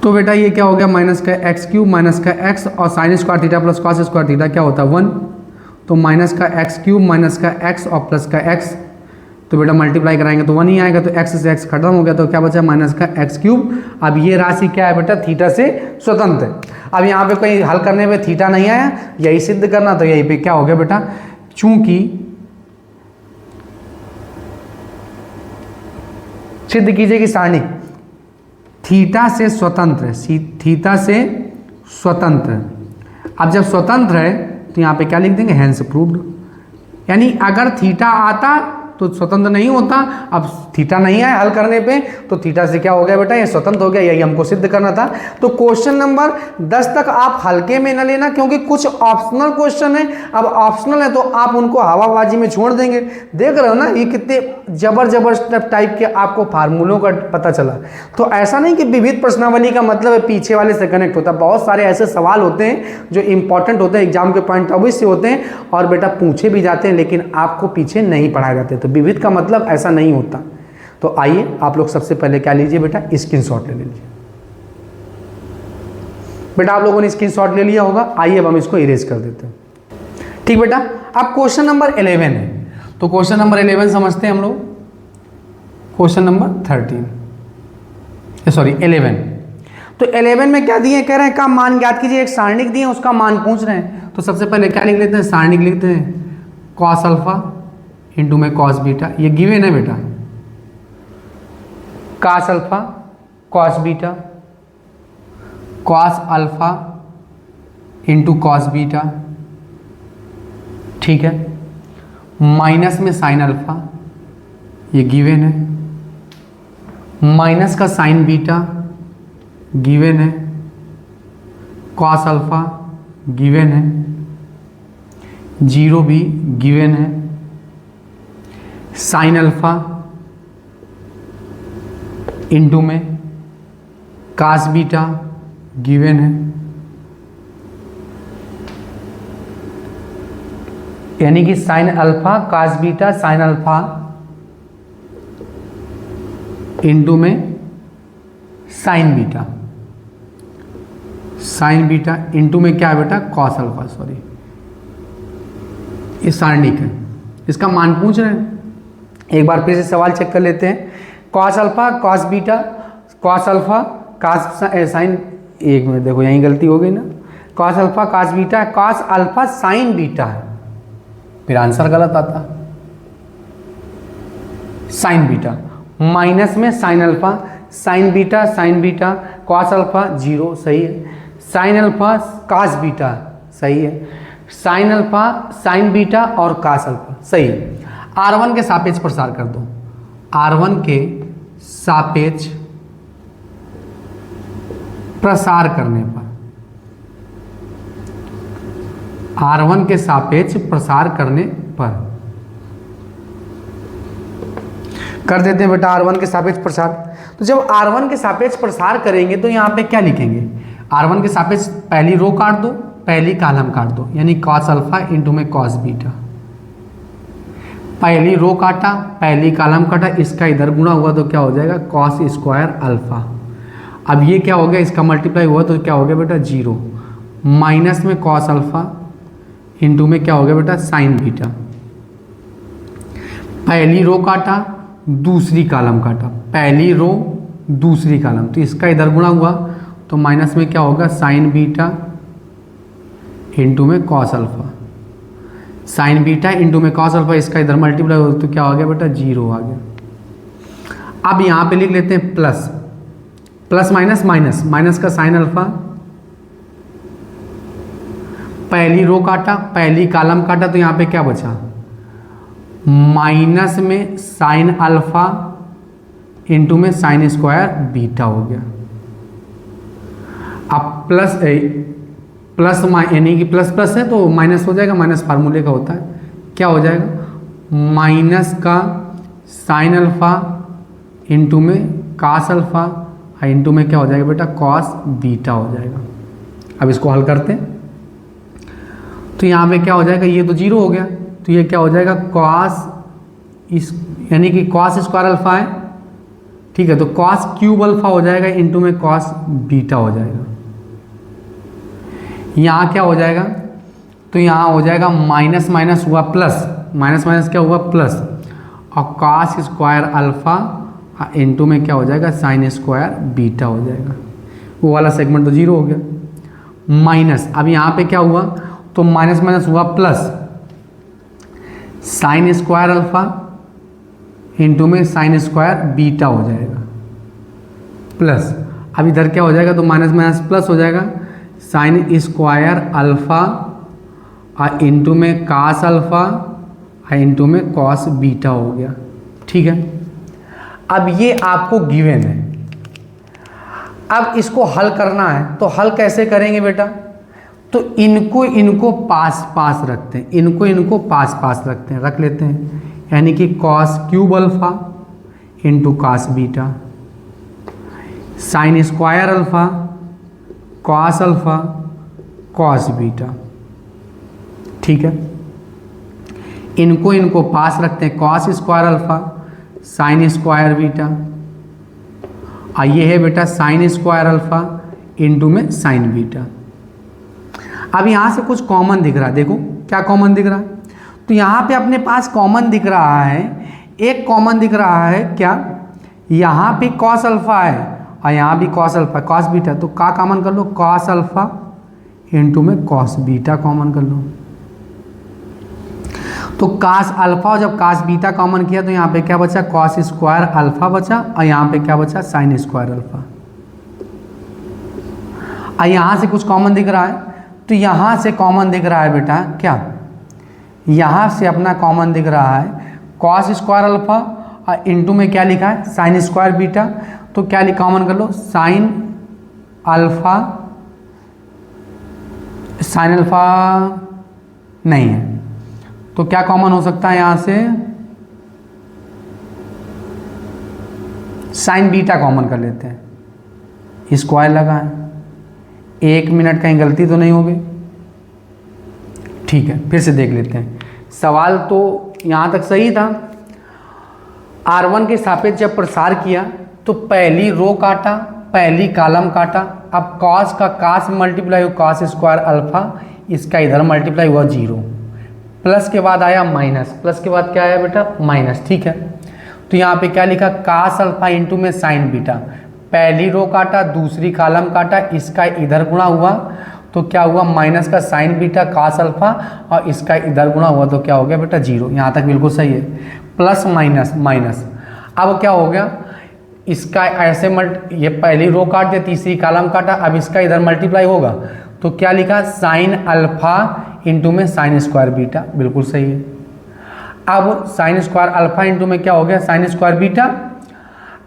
तो बेटा ये क्या हो गया, माइनस का x क्यूब माइनस का x और sine square theta plus cos square theta क्या होता है 1, तो माइनस का x क्यूब माइनस का x और प्लस का x, तो बेटा मल्टीप्लाई कराएंगे तो 1 ही आएगा, तो x से x खत्म हो गया, तो क्या बचा माइनस का x क्यूब। अब ये राशि क्या है बेटा थीटा से स्वतंत्र है। अब यहाँ पे कोई हल करने पे थीटा नहीं आया, यही सिद्ध करना, तो यही पे क्या हो गया बेटा, चूंकि सिद्ध कीजिए कि सारणी थीटा से स्वतंत्र है, थीटा से स्वतंत्र है। अब जब स्वतंत्र है तो यहाँ पे क्या लिख देंगे, हैंस प्रूव्ड। यानी अगर थीटा आता तो स्वतंत्र नहीं होता। अब थीटा नहीं आया हल करने पे, तो थीटा से क्या हो गया बेटा, ये स्वतंत्र हो गया। यही हमको सिद्ध करना था। तो क्वेश्चन नंबर 10 तक आप हल्के में न लेना, क्योंकि कुछ ऑप्शनल क्वेश्चन है। अब ऑप्शनल है तो आप उनको हवाबाजी में छोड़ देंगे। देख रहे हो ना ये कितने जबरदस्त टाइप के आपको फार्मूलों का पता चला। तो ऐसा नहीं कि विविध प्रश्नावली का मतलब है पीछे वाले से कनेक्ट होता है। बहुत सारे ऐसे सवाल होते हैं जो इंपॉर्टेंट होते हैं, एग्जाम के पॉइंट ऑफ व्यू से होते हैं और बेटा पूछे भी जाते हैं, लेकिन आपको पीछे नहीं पढ़ाए जाते। तो विविध का मतलब ऐसा नहीं होता। तो आइए आप लोग सबसे पहले क्या लीजिए बेटा, स्क्रीनशॉट ले लीजिए। बेटा आप लोगों ने स्क्रीनशॉट ले लिया होगा। आइए अब हम इसको इरेज कर देते हैं। ठीक बेटा, अब क्वेश्चन नंबर 11 है, तो क्वेश्चन नंबर 11 समझते हैं हम लोग। Question number 11। तो 11 में क्या दिए, कह रहे हैं का मान ज्ञात कीजिए। एक सारणिक दिए, उसका मान पूछ रहे हैं। तो सबसे पहले क्या लिख लेते हैं, सारणिक लिखते हैं कॉस अल्फा इंटू में कॉस बीटा। ये गिवन है बेटा, cos alpha cos beta, cos alpha into cos beta, ठीक है। माइनस में साइन अल्फा, ये गिवन है। माइनस का साइन बीटा गिवन है। कॉस अल्फा गिवन है। 0 भी गिवन है। साइन अल्फा इंटू में कॉस बीटा गिवन है। यानी कि sine alpha cos beta sine alpha into में sine beta, sine beta into में क्या है बेटा, कॉस अल्फा। सॉरी, ये सारणिक है, इसका मान पूछ रहे हैं। एक बार फिर से सवाल चेक कर लेते हैं। Cos alpha cos beta, cos alpha cos sine, एक मिनट देखो यहीं गलती हो गई ना। Cos alpha cos beta, cos alpha sign beta है, फिर आंसर गलत आता। साइन बीटा माइनस में sine alpha, sign beta cos alpha 0 सही है। साइन अल्फा कॉस बीटा सही है। साइन अल्फा साइन बीटा और कॉस अल्फा सही है। R1 के सापेक्ष प्रसार कर दो। R1 के सापेक्ष प्रसार करने पर, R1 के सापेक्ष प्रसार करने पर कर देते हैं बेटा R1 के सापेक्ष प्रसार। तो जब R1 के सापेक्ष प्रसार करेंगे तो यहाँ पे क्या लिखेंगे, R1 के सापेक्ष पहली रो काट दो, पहली कॉलम काट दो, यानी कॉस अल्फा इंटू में कॉस बीटा। पहली रो काटा, पहली कॉलम काटा, इसका इधर गुणा हुआ तो क्या हो जाएगा, कॉस स्क्वायर अल्फा। अब ये क्या हो गया, इसका मल्टीप्लाई हुआ तो क्या हो गया बेटा 0। माइनस में कॉस अल्फा इंटू में क्या हो गया बेटा साइन बीटा। पहली रो काटा, दूसरी कॉलम काटा, पहली रो दूसरी कॉलम, तो इसका इधर गुणा हुआ तो माइनस में क्या होगा साइन बीटा इंटू में cos alpha. Sign beta into में कॉस अल्फा, इसका इधर मल्टीप्लाई हो तो क्या हो गया बेटा 0 आ गया। अब यहाँ पे लिख लेते हैं plus, plus minus minus, minus का साइन अल्फा, पहली रो काटा, पहली कॉलम काटा, तो यहाँ पे क्या बचा, माइनस में साइन अल्फा इंटू में साइन स्क्वायर बीटा हो गया। अब प्लस यानी कि प्लस प्लस है तो माइनस हो जाएगा, माइनस फार्मूले का होता है, क्या हो जाएगा माइनस का साइन अल्फा इंटू में कॉस अल्फा इंटू में क्या हो जाएगा बेटा कॉस बीटा हो जाएगा। अब इसको हल करते हैं तो यहाँ पे क्या हो जाएगा, ये तो 0 हो गया, तो ये क्या हो जाएगा कॉस इस यानी कि कॉस स्क्वायर अल्फा है, ठीक है, तो कॉस क्यूब अल्फा हो जाएगा इंटू में कॉस बीटा हो जाएगा। यहाँ क्या हो जाएगा, तो यहाँ हो जाएगा माइनस माइनस हुआ प्लस, माइनस माइनस क्या हुआ प्लस, और कॉस स्क्वायर अल्फा इंटू में क्या हो जाएगा साइन स्क्वायर बीटा हो जाएगा। वो वाला सेगमेंट तो 0 हो गया। माइनस, अब यहाँ पे क्या हुआ, तो माइनस माइनस हुआ plus, sine square alpha into में साइन स्क्वायर बीटा हो जाएगा प्लस। अब इधर क्या हो जाएगा, तो माइनस माइनस प्लस हो जाएगा, साइन स्क्वायर अल्फा इंटू में कॉस अल्फा इंटू में कॉस बीटा हो गया। ठीक है, अब ये आपको गिवन है। अब इसको हल करना है, तो हल कैसे करेंगे बेटा? तो इनको पास पास रखते हैं, इनको पास पास रखते हैं, रख लेते हैं, यानी कि cos cube alpha into cos beta, sine square alpha cos alpha cos beta. ठीक है, इनको पास रखते हैं, cos square alpha sine square beta, और ये है बेटा साइन स्क्वायर अल्फा इंटू में साइन बीटा। अब यहाँ से कुछ कॉमन दिख रहा है, देखो क्या कॉमन दिख रहा है? तो यहाँ पे अपने पास कॉमन दिख रहा है, एक कॉमन दिख रहा है क्या? यहाँ पे कॉस अल्फा है और यहाँ भी कॉस अल्फा कॉस बीटा, तो का कॉमन कर लो, कॉस अल्फा इंटू में कॉस बीटा कॉमन कर लो। तो कॉस अल्फा और जब कॉस बीटा कॉमन किया तो यहाँ पे क्या बचा? कॉस स्क्वायर अल्फा बचा, और यहाँ पे क्या बचा? Sine square alpha. और यहाँ से कुछ कॉमन दिख रहा है, तो यहाँ से कॉमन दिख रहा है बेटा क्या? यहाँ से अपना कॉमन दिख रहा है कॉस स्क्वायर अल्फा और इंटू में क्या लिखा है? Sine square beta. तो क्या लिखा? कॉमन कर लो, साइन अल्फा, साइन अल्फा नहीं है तो क्या कॉमन हो सकता है यहाँ से? साइन बीटा कॉमन कर लेते हैं, स्क्वायर लगा है, 1 मिनट कहीं गलती तो नहीं होगी? ठीक है, फिर से देख लेते हैं। सवाल तो यहाँ तक सही था। R1 के सापेक्ष जब प्रसार किया तो पहली रो काटा, पहली कॉलम काटा। अब कॉस का कॉस मल्टीप्लाई हुआ कॉस स्क्वायर अल्फा, इसका इधर मल्टीप्लाई हुआ 0, प्लस के बाद आया माइनस, प्लस के बाद क्या आया बेटा? माइनस। ठीक है, तो यहाँ पे क्या लिखा? कॉस अल्फा इंटू में साइन बीटा। पहली रो काटा, दूसरी कॉलम काटा, इसका इधर गुणा हुआ तो क्या हुआ? माइनस का साइन बीटा कॉस अल्फा और इसका इधर गुणा हुआ तो क्या हो गया बेटा? 0। यहाँ तक बिल्कुल सही है। प्लस माइनस माइनस, अब क्या हो गया? इसका ऐसे ये पहली रो काट दिया, तीसरी कॉलम काटा, अब इसका इधर मल्टीप्लाई होगा तो क्या लिखा? साइन अल्फा इंटू में साइन स्क्वायर बीटा, बिल्कुल सही है। अब साइन स्क्वायर अल्फा इंटू में क्या हो गया? Sine square beta.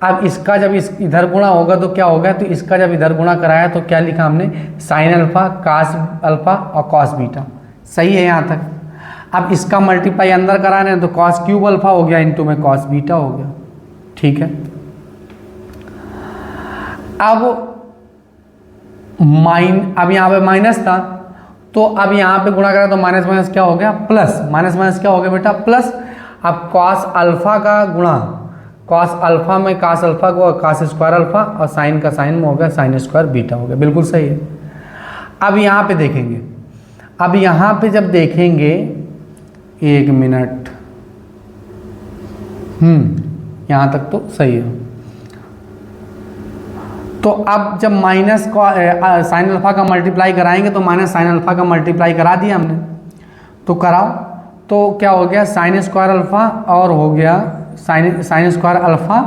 अब इसका जब इधर गुणा होगा तो क्या होगा? तो इसका जब इधर गुणा कराया तो क्या लिखा हमने? साइन अल्फा कॉस अल्फा और कॉस बीटा। सही है यहाँ तक। अब इसका मल्टीप्लाई अंदर करा रहे हैं तो कॉस क्यूब अल्फा हो गया इंटू में कॉस बीटा हो गया। ठीक है, अब अब यहाँ पे माइनस था तो अब यहाँ पे गुणा करा तो माइनस माइनस क्या हो गया? प्लस। माइनस माइनस क्या हो गया बेटा? प्लस। अब कॉस अल्फा का गुणा कॉस अल्फा में कॉस अल्फा को कॉस स्क्वायर अल्फा और साइन का साइन में हो गया साइन स्क्वायर बीटा हो गया, बिल्कुल सही है। अब यहाँ पे देखेंगे, अब यहाँ पे जब देखेंगे, 1 मिनट, यहाँ तक तो सही है। तो अब जब माइनस का साइन अल्फा का मल्टीप्लाई कराएंगे तो माइनस साइन अल्फा का मल्टीप्लाई करा दिया हमने, तो कराओ तो क्या हो गया? साइन स्क्वायर अल्फा और हो गया साइन स्क्वायर अल्फा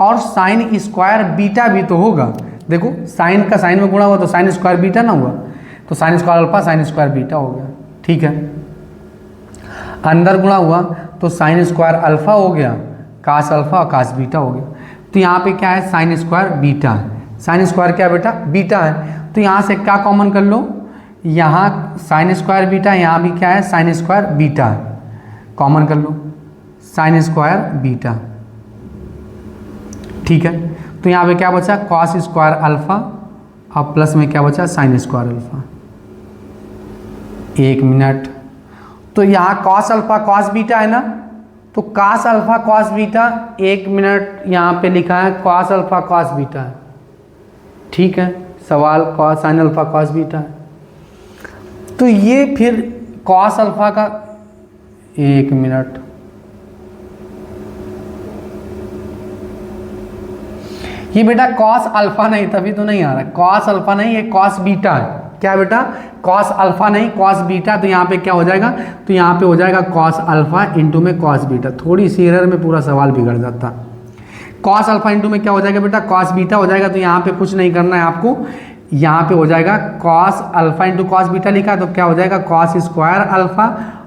और साइन स्क्वायर बीटा भी तो होगा। देखो साइन का साइन में गुणा हुआ तो साइन स्क्वायर बीटा ना हुआ, तो sine square alpha sine square beta हो गया। ठीक है, अंदर गुणा हुआ तो साइन स्क्वायर अल्फा हो गया, कास अल्फा और कास बीटा हो गया। तो यहाँ पे क्या है? साइन स्क्वायर बीटा है। साइन स्क्वायर क्या बेटा? बीटा है। तो यहाँ से क्या कॉमन कर लो? यहाँ साइन स्क्वायर बीटा, यहाँ भी क्या है? साइन स्क्वायर बीटा है, कॉमन कर लो, साइन स्क्वायर बीटा। ठीक है, तो यहाँ पे क्या बचा? कॉस स्क्वायर अल्फा और प्लस में क्या बचा? Sine square alpha. 1 मिनट, तो यहाँ कॉस अल्फा कॉस बीटा है ना, तो cos alpha cos beta, 1 minute यहाँ पे लिखा है कॉस अल्फा कॉस बीटा है। ठीक है, सवाल cos sine alpha cos beta है। तो ये फिर कॉस अल्फा का, 1 मिनट, ये बेटा कॉस अल्फा नहीं, तभी तो नहीं आ रहा। कॉस अल्फा नहीं, ये कॉस बीटा है। क्या बेटा? कॉस अल्फा नहीं, कॉस बीटा। तो यहाँ पे क्या हो जाएगा? तो यहाँ पे हो जाएगा कॉस अल्फा इंटू में कॉस बीटा। थोड़ी सी एरर में पूरा सवाल बिगड़ जाता। कॉस अल्फा इंटू में क्या हो जाएगा बेटा? कॉस बीटा हो जाएगा। तो यहाँ पे कुछ नहीं करना है आपको, यहाँ पे हो जाएगा cos alpha into cos beta लिखा तो क्या हो जाएगा? कॉस स्क्वायर अल्फा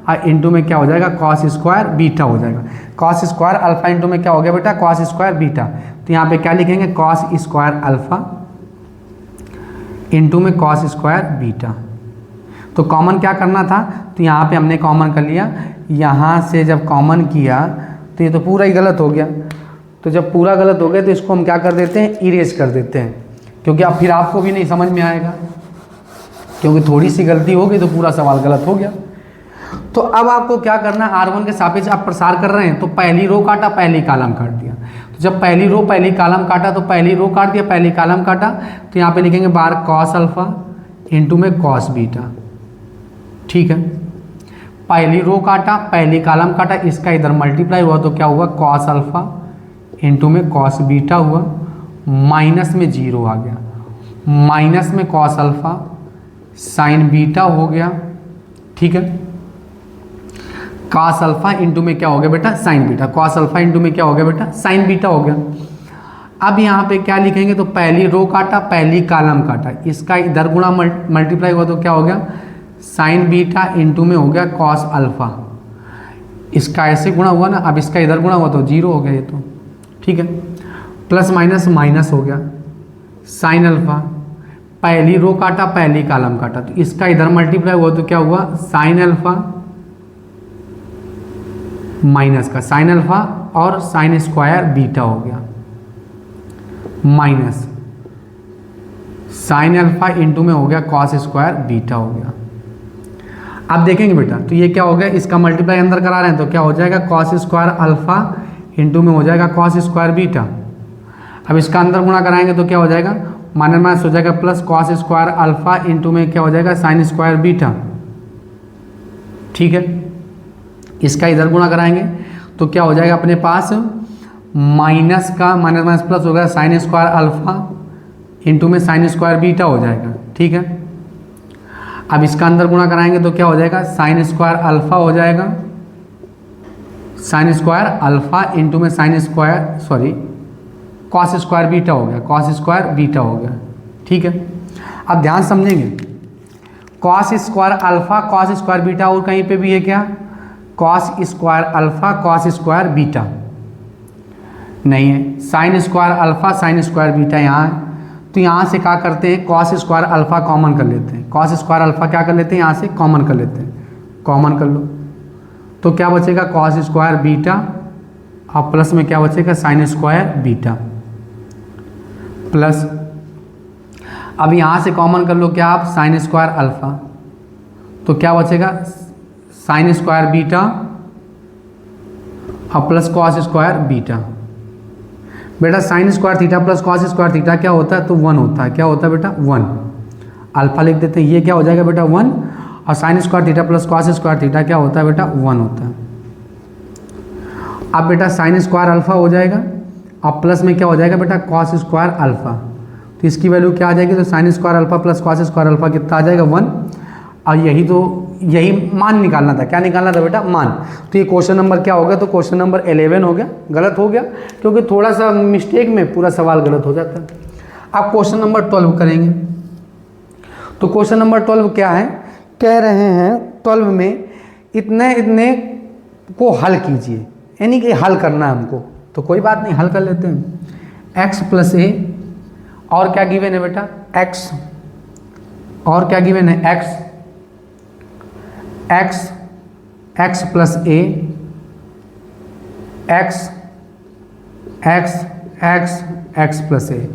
और इंटू में क्या हो जाएगा कॉस स्क्वायर बीटा हो जाएगा। कॉस स्क्वायर अल्फा इंटू में क्या हो गया बेटा कॉस स्क्वायर बीटा। तो यहाँ पे क्या लिखेंगे कॉस स्क्वायर अल्फा इंटू में कॉस स्क्वायर बीटा। तो कॉमन क्या करना था, तो यहाँ पे हमने कॉमन कर लिया। यहाँ से जब कॉमन किया तो ये तो पूरा ही गलत हो गया। तो जब पूरा गलत हो गया तो इसको हम क्या कर देते हैं इरेज कर देते हैं, क्योंकि अब फिर आपको भी नहीं समझ में आएगा, क्योंकि थोड़ी सी गलती हो गई तो पूरा सवाल गलत हो गया। तो अब आपको क्या करना है, R1 के सापेक्ष आप प्रसार कर रहे हैं तो पहली रो काटा पहली कॉलम काट दिया। तो जब पहली रो पहली कॉलम काटा तो पहली रो काट दिया पहली कॉलम काटा। तो यहाँ पे लिखेंगे बार कॉस अल्फा इंटू में कॉस बीटा। ठीक है, पहली रो काटा पहली कॉलम काटा, इसका इधर मल्टीप्लाई हुआ तो क्या हुआ कॉस अल्फा इंटू में कॉस बीटा हुआ, माइनस में जीरो आ गया, माइनस में कॉस अल्फा साइन बीटा हो गया। ठीक है, कॉस अल्फा इंटू में क्या हो गया बेटा sign beta, cos alpha into में क्या हो गया बेटा साइन बीटा हो गया। अब यहाँ पे क्या लिखेंगे, तो पहली रो काटा पहली कॉलम काटा, इसका इधर गुणा मल्टीप्लाई हुआ तो क्या हो गया साइन बीटा इंटू में हो गया कॉस अल्फा। इसका ऐसे गुणा हुआ ना, अब इसका इधर गुणा हुआ तो जीरो हो गया ये तो। ठीक है, प्लस माइनस माइनस हो गया साइन अल्फा, पहली रो काटा पहली कॉलम काटा, तो इसका इधर मल्टीप्लाई हुआ तो क्या हुआ साइन अल्फा माइनस का साइन अल्फा और साइन स्क्वायर बीटा हो गया, माइनस साइन अल्फा इंटू में हो गया कॉस स्क्वायर बीटा हो गया। अब देखेंगे बेटा तो ये क्या हो गया, इसका मल्टीप्लाई अंदर करा रहे हैं तो क्या हो जाएगा कॉस स्क्वायर अल्फा इंटू में हो जाएगा कॉस स्क्वायर बीटा। अब इसका अंदर गुणा कराएंगे तो क्या हो जाएगा माइनस माइनस हो जाएगा plus cos square alpha into में क्या हो जाएगा साइन स्क्वायर बीटा। ठीक है, इसका इधर गुणा कराएंगे तो क्या हो जाएगा अपने पास माइनस का माइनस माइनस प्लस हो गया साइन स्क्वायर अल्फा इंटू में साइन स्क्वायर बीटा हो जाएगा। ठीक है, अब इसका अंदर गुणा कराएंगे तो क्या हो जाएगा साइन स्क्वायर अल्फा हो जाएगा, साइन स्क्वायर अल्फा इंटू में sine square sorry cos square beta हो गया, कॉस स्क्वायर बीटा हो गया। ठीक है, अब ध्यान समझेंगे, cos square alpha cos square beta और कहीं पे भी है क्या cos square alpha cos square beta नहीं है, sine square alpha sine square beta यहाँ है। तो यहाँ से क्या करते हैं कॉस स्क्वायर अल्फा कॉमन कर लेते हैं, कॉस स्क्वायर अल्फा क्या कर लेते हैं यहाँ से कॉमन कर लेते हैं, कॉमन कर लो तो क्या बचेगा कॉस स्क्वायर बीटा और प्लस में क्या बचेगा साइन स्क्वायर बीटा प्लस, अब यहाँ से कॉमन कर लो क्या आप साइन स्क्वायर अल्फा, तो क्या बचेगा साइन स्क्वायर बीटा और प्लस कॉस स्क्वायर बीटा। बेटा sine square theta plus cos square theta क्या होता है तो 1 होता है, क्या होता है बेटा 1, अल्फा लिख देते हैं, ये क्या हो जाएगा बेटा 1 और sine square theta plus cos square theta क्या होता है बेटा 1 होता है। अब बेटा साइन स्क्वायर अल्फा हो जाएगा और प्लस में क्या हो जाएगा बेटा कॉस स्क्वायर अल्फा, तो इसकी वैल्यू क्या आ जाएगी तो sine square alpha plus cos square alpha कितना आ जाएगा 1, और यही मान निकालना था, क्या निकालना था बेटा मान। तो ये क्वेश्चन नंबर क्या हो गया, तो क्वेश्चन नंबर 11 हो गया, गलत हो गया क्योंकि थोड़ा सा मिस्टेक में पूरा सवाल गलत हो जाता है। अब क्वेश्चन नंबर 12 करेंगे। तो क्वेश्चन नंबर 12 क्या है, कह रहे हैं 12 में इतने को हल कीजिए, यानी कि हल करना है हमको, तो कोई बात नहीं हल कर लेते हैं। x प्लस ए और क्या गिवन है बेटा x, और क्या गिवन है x प्लस ए x प्लस ए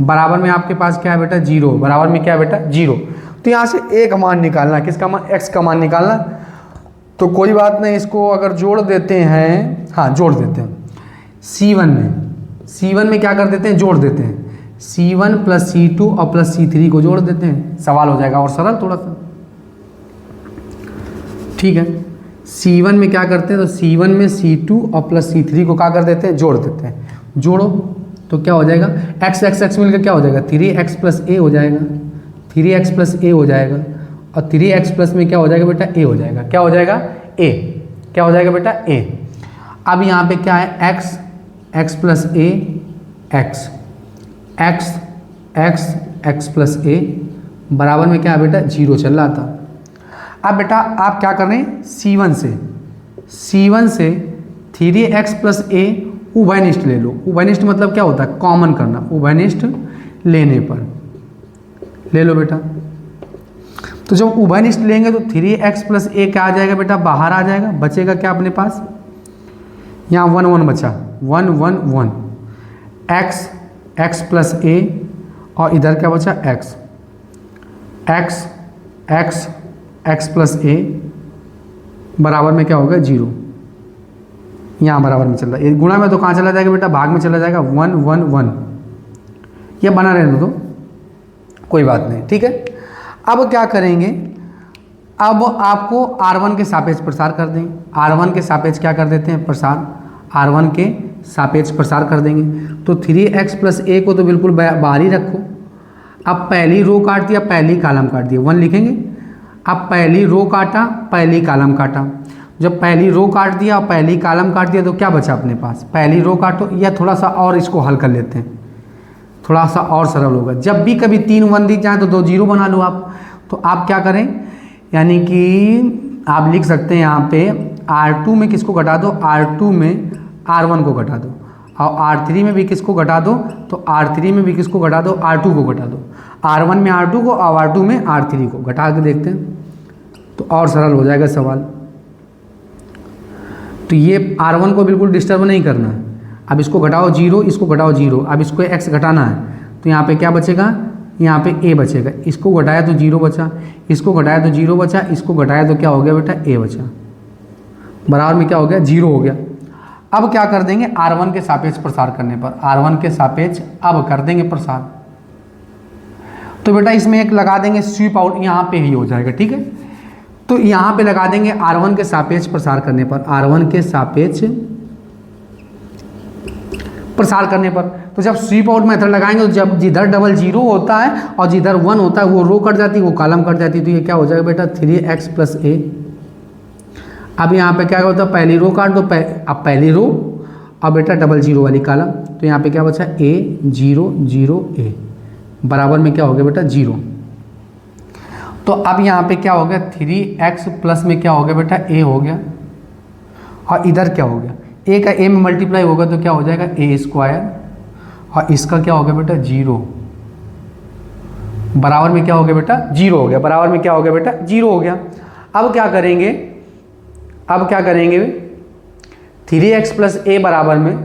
बराबर में आपके पास क्या है बेटा 0, बराबर में क्या है बेटा 0। तो यहाँ से ए का मान निकालना, किसका मान x का मान निकालना। तो कोई बात नहीं, इसको अगर जोड़ देते हैं, हाँ जोड़ देते हैं C1 में क्या कर देते हैं जोड़ देते हैं, C1 प्लस C2 और प्लस C3 को जोड़ देते हैं, सवाल हो जाएगा और सरल थोड़ा सा। ठीक है, C1 में क्या करते हैं तो C1 में C2 और प्लस C3 को क्या कर देते हैं जोड़ देते हैं, जोड़ो तो क्या हो जाएगा x मिलकर क्या हो जाएगा 3x प्लस ए हो जाएगा, 3x प्लस ए हो जाएगा, और 3x प्लस में क्या हो जाएगा बेटा ए हो जाएगा, क्या हो जाएगा ए, क्या हो जाएगा बेटा ए। अब यहाँ पे क्या है x प्लस ए x प्लस ए बराबर में क्या है बेटा 0 चल रहा था। अब बेटा आप क्या कर रहे हैं, C1 से 3x प्लस ए उभयनिष्ठ ले लो। उभयनिष्ठ मतलब क्या होता है, कॉमन करना। उभयनिष्ठ लेने पर ले लो बेटा। तो जब उभयनिष्ठ लेंगे तो 3x प्लस ए क्या आ जाएगा बेटा, बाहर आ जाएगा। बचेगा क्या अपने पास, यहाँ 1 1 बचा, 1 1 1 x प्लस ए, और इधर क्या बचा x प्लस ए बराबर में क्या होगा 0। यहाँ बराबर में चल रहा है, गुणा में तो कहाँ चला जाएगा बेटा, भाग में चला जाएगा, 1 1 1। ये बना रहने दो, कोई बात नहीं, ठीक है। अब क्या करेंगे, अब आपको R1 के सापेक्ष प्रसार कर देंगे। R1 के सापेक्ष क्या कर देते हैं, प्रसार, R1 के सापेक्ष प्रसार कर देंगे। तो 3x प्लस ए को तो बिल्कुल बाहर ही रखो। अब पहली रो काट दिया, पहली कॉलम काट दिया, 1 लिखेंगे। अब पहली रो काटा, पहली कॉलम काटा। जब पहली रो काट दिया और पहली कॉलम काट दिया तो क्या बचा अपने पास, पहली रो काटो। या थोड़ा सा और इसको हल कर लेते हैं, थोड़ा सा और सरल होगा। जब भी कभी 3 1 दिख जाए तो 2 0 बना लो आप। तो आप क्या करें, यानी कि आप लिख सकते हैं यहाँ पे R2 में किसको घटा दो, R2 में R1 को घटा दो, और R3 में भी किसको घटा दो, तो R3 में भी किसको घटा दो, R2 को घटा दो। R1 में R2 को और R2 में R3 को घटा के देखते हैं तो और सरल हो जाएगा सवाल। तो ये R1 को बिल्कुल डिस्टर्ब नहीं करना है। अब इसको घटाओ 0, इसको घटाओ 0। अब इसको x घटाना है तो यहाँ पे क्या बचेगा, यहाँ पे a बचेगा। इसको घटाया तो 0 बचा, इसको घटाया तो 0 बचा, इसको घटाया तो क्या हो गया बेटा, a बचा। बराबर में क्या हो गया, 0 हो गया। अब क्या कर देंगे, R1 के सापेक्ष प्रसार करने पर, R1 के सापेक्ष अब कर देंगे प्रसार। तो बेटा इसमें एक लगा देंगे स्वीप आउट, यहाँ पे ही हो जाएगा, ठीक है। तो यहाँ पे लगा देंगे R1 के सापेक्ष प्रसार करने पर, R1 के सापेक्ष प्रसार करने पर। तो जब स्वीप आउट मेथड लगाएंगे तो जब जिधर डबल 0 होता है और जिधर 1 होता है वो रो कट जाती है, वो कॉलम कट जाती है। तो ये क्या हो जाएगा बेटा, 3x प्लस ए। अब यहाँ पे क्या होता है, पहली रो काट दो, अब पहली रो और बेटा डबल 0 वाली कॉलम। तो यहाँ पे क्या बचा, a 0 0 a बराबर में क्या हो गया बेटा, 0। तो अब यहाँ पे क्या हो गया, 3x प्लस में क्या हो गया बेटा, a हो गया। और इधर क्या हो गया, a का a में मल्टीप्लाई होगा तो क्या हो जाएगा, a स्क्वायर, और इसका क्या हो गया बेटा, 0 बराबर में क्या हो गया बेटा, 0 हो गया। बराबर में क्या हो गया बेटा, 0 हो गया। अब क्या करेंगे, अब क्या करेंगे, 3x प्लस ए बराबर में,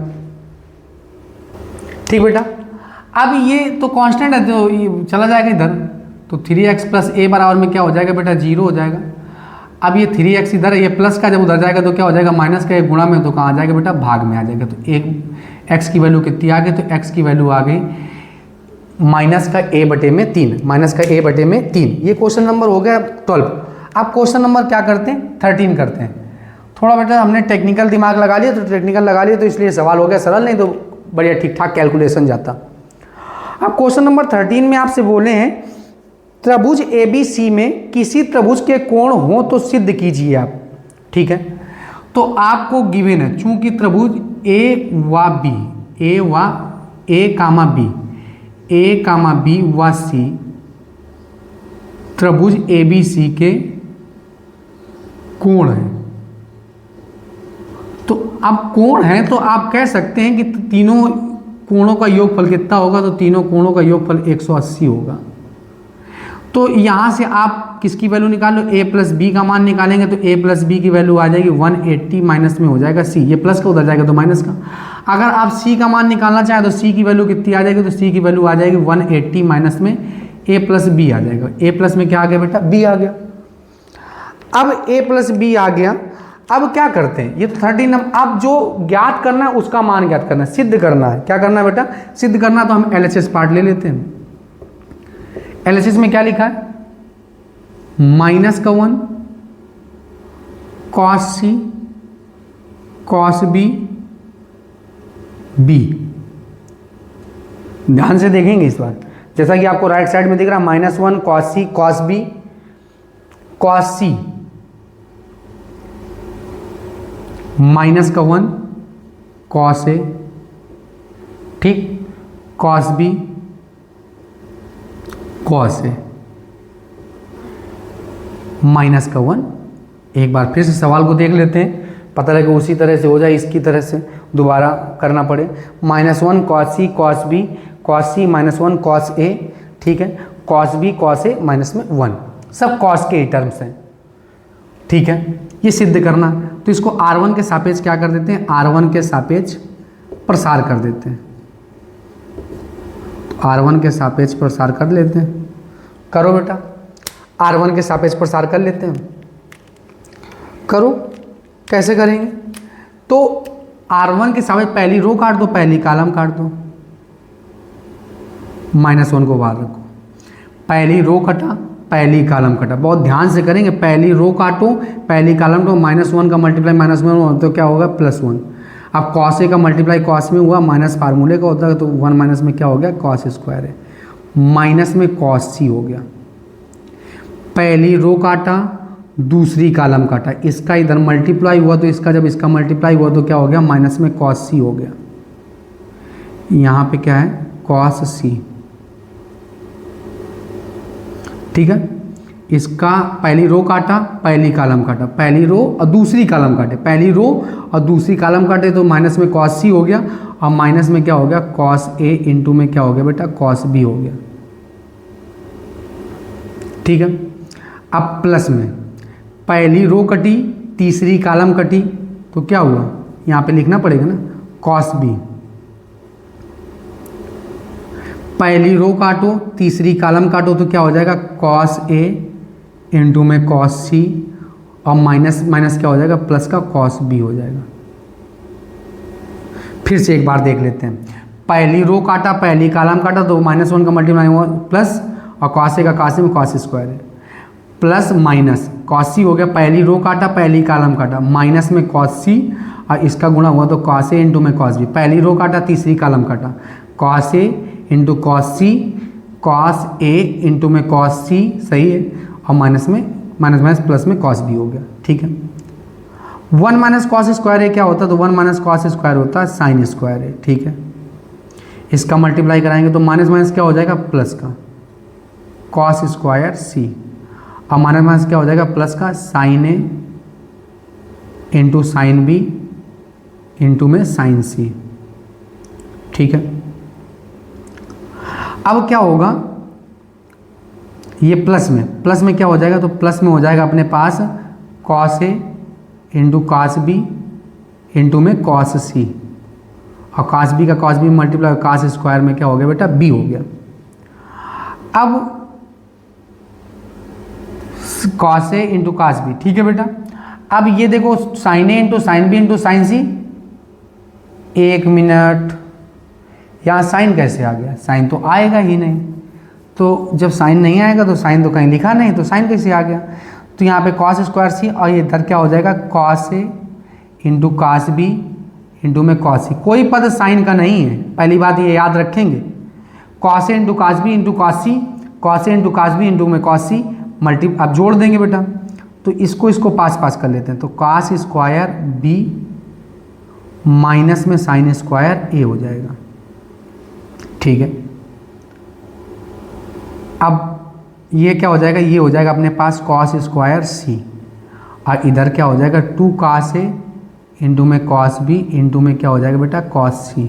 ठीक बेटा। अब ये तो कांस्टेंट है तो ये चला जाएगा इधर, तो 3x प्लस ए बराबर में क्या हो जाएगा बेटा, 0 हो जाएगा। अब ये 3x इधर, ये प्लस का जब उधर जाएगा तो क्या हो जाएगा, माइनस का एक गुणा में तो कहाँ आ जाएगा बेटा, भाग में आ जाएगा। तो एक x की वैल्यू कितनी आ गई, तो x की वैल्यू आ गई माइनस का a बटे में 3, माइनस का a बटे में 3। ये क्वेश्चन नंबर हो गया 12। आप क्वेश्चन नंबर क्या करते हैं, 13 करते हैं। थोड़ा बेटा हमने टेक्निकल दिमाग लगा लिया, तो टेक्निकल लगा लिया तो इसलिए सवाल हो गया सरल, नहीं तो बढ़िया ठीक ठाक कैलकुलेशन जाता। अब क्वेश्चन नंबर 13 में आपसे बोले हैं त्रिभुज ABC में किसी त्रिभुज के कोण हो तो सिद्ध कीजिए आप, ठीक है। तो आपको गिवन है, चूंकि त्रिभुज A व B, A कामा B व C त्रिभुज ABC के कोण है। तो अब कोण है तो आप कह सकते हैं कि तीनों कोणों का योगफल कितना होगा, तो तीनों कोणों का योगफल 180 होगा। तो यहाँ से आप किसकी वैल्यू निकाल लो, a प्लस बी का मान निकालेंगे तो a प्लस बी की वैल्यू आ जाएगी 180, माइनस में हो जाएगा c, ये प्लस का उधर जाएगा तो माइनस का। अगर आप c का मान निकालना चाहें तो c की वैल्यू कितनी आ जाएगी, तो c की वैल्यू आ जाएगी 180, माइनस में a प्लस बी आ जाएगा। a प्लस में क्या आ गया बेटा, b आ गया। अब a प्लस बी आ गया। अब क्या करते हैं, ये तो 13 नंबर, अब जो ज्ञात करना है उसका मान ज्ञात करना है, सिद्ध करना है। क्या करना है बेटा, सिद्ध करना। तो हम LHS पार्ट ले लेते हैं। LHS में क्या लिखा है, माइनस का 1 cos C cos B B। ध्यान से देखेंगे इस बार, जैसा कि आपको राइट साइड में दिख रहा है, -1 cos C cos B cos C, minus का 1 कॉस A, ठीक, cos B cos A। Minus का 1। एक बार फिर से सवाल को देख लेते हैं, पता लगे उसी तरह से हो जाए, इसकी तरह से दोबारा करना पड़े। -1 cos c cos b cos c -1 cos a, ठीक है, cos b cos a minus में 1, सब cos के ही टर्म्स हैं, ठीक है। ये सिद्ध करना, तो इसको r1 के सापेक्ष क्या कर देते हैं, r1 के सापेक्ष प्रसार कर देते हैं, r1 के सापेक्ष प्रसार कर लेते हैं। करो बेटा, r1 के सापेक्ष प्रसार कर लेते हैं, करो। कैसे करेंगे, तो r1 के सापेक्ष पहली रो काट दो, पहली कॉलम काट दो, -1 को बाहर रखो, पहली रो कटा, पहली कॉलम कटा। बहुत ध्यान से करेंगे, पहली रो काटो, पहली कॉलम को, -1 का मल्टीप्लाई -1 तो क्या होगा +1। अब cos a का मल्टीप्लाई cos में हुआ, माइनस फार्मूले का होता है, तो 1 माइनस में क्या हो गया, cos स्क्वायर है, माइनस में cos c हो गया। पहली रो काटा, दूसरी कॉलम काटा, इसका इधर मल्टीप्लाई हुआ तो इसका, जब इसका मल्टीप्लाई हुआ तो क्या हो गया, माइनस में cos c हो गया। यहाँ पे क्या है, cos c, ठीक है। इसका पहली रो काटा, पहली कॉलम काटा, पहली रो और दूसरी कॉलम काटे, पहली रो और दूसरी कॉलम काटे तो माइनस में cos c हो गया, और माइनस में क्या हो गया, cos a इंटू में क्या हो गया बेटा, cos b हो गया, ठीक है। अब प्लस में पहली रो कटी, तीसरी कॉलम कटी, तो क्या हुआ, यहाँ पे लिखना पड़ेगा ना, cos b। पहली रो काटो, तीसरी कॉलम काटो, तो क्या हो जाएगा, cos a इंटू में cos c, और माइनस माइनस क्या हो जाएगा, प्लस का cos b हो जाएगा। फिर से एक बार देख लेते हैं, पहली रो काटा, पहली कॉलम काटा, तो -1 का मल्टीप्लाई हुआ प्लस, और cos a का cos में cos स्क्वायर है, प्लस माइनस cos c हो गया, पहली रो काटा, पहली कॉलम काटा, माइनस में cos c, और इसका गुणा हुआ तो cos a इंटू में cos b, पहली रो काटा, तीसरी कॉलम काटा, cos a into cos c, cos a into में cos c, सही है, और माइनस में माइनस माइनस प्लस में cos b हो गया, ठीक है। 1 माइनस cos स्क्वायर है क्या होता है, तो 1 माइनस cos स्क्वायर होता है साइन स्क्वायर है, ठीक है। इसका मल्टीप्लाई कराएंगे तो माइनस माइनस क्या हो जाएगा, प्लस का cos स्क्वायर c, और माइनस माइनस क्या हो जाएगा, प्लस का sine a into sine b into में साइन c, ठीक है। अब क्या होगा, ये प्लस में क्या हो जाएगा, तो प्लस में हो जाएगा अपने पास cos a into cos b into में cos c, और cos b का cos b multiply cos square में क्या हो गया बेटा, b हो गया। अब cos a into cos b, ठीक है बेटा। अब ये देखो sin a into sine b into sine c, एक मिनट, यहाँ साइन कैसे आ गया, साइन तो आएगा ही नहीं, तो जब साइन नहीं आएगा तो साइन तो कहीं लिखा नहीं, तो साइन कैसे आ गया, तो यहाँ पे cos स्क्वायर c, और ये इधर क्या हो जाएगा, cos a into cos b into में cos c। कोई पद साइन का नहीं है, पहली बात ये याद रखेंगे, cos a into cos b into cos c, cos a into cos b into में cos c, मल्टी आप जोड़ देंगे बेटा, तो इसको पास कर लेते हैं, तो cos स्क्वायर b माइनस में साइन स्क्वायर a हो जाएगा, ठीक है। अब ये क्या हो जाएगा, ये हो जाएगा अपने पास cos स्क्वायर c, और इधर क्या हो जाएगा 2 cos a इंटू में cos b इंटू में क्या हो जाएगा बेटा, cos c।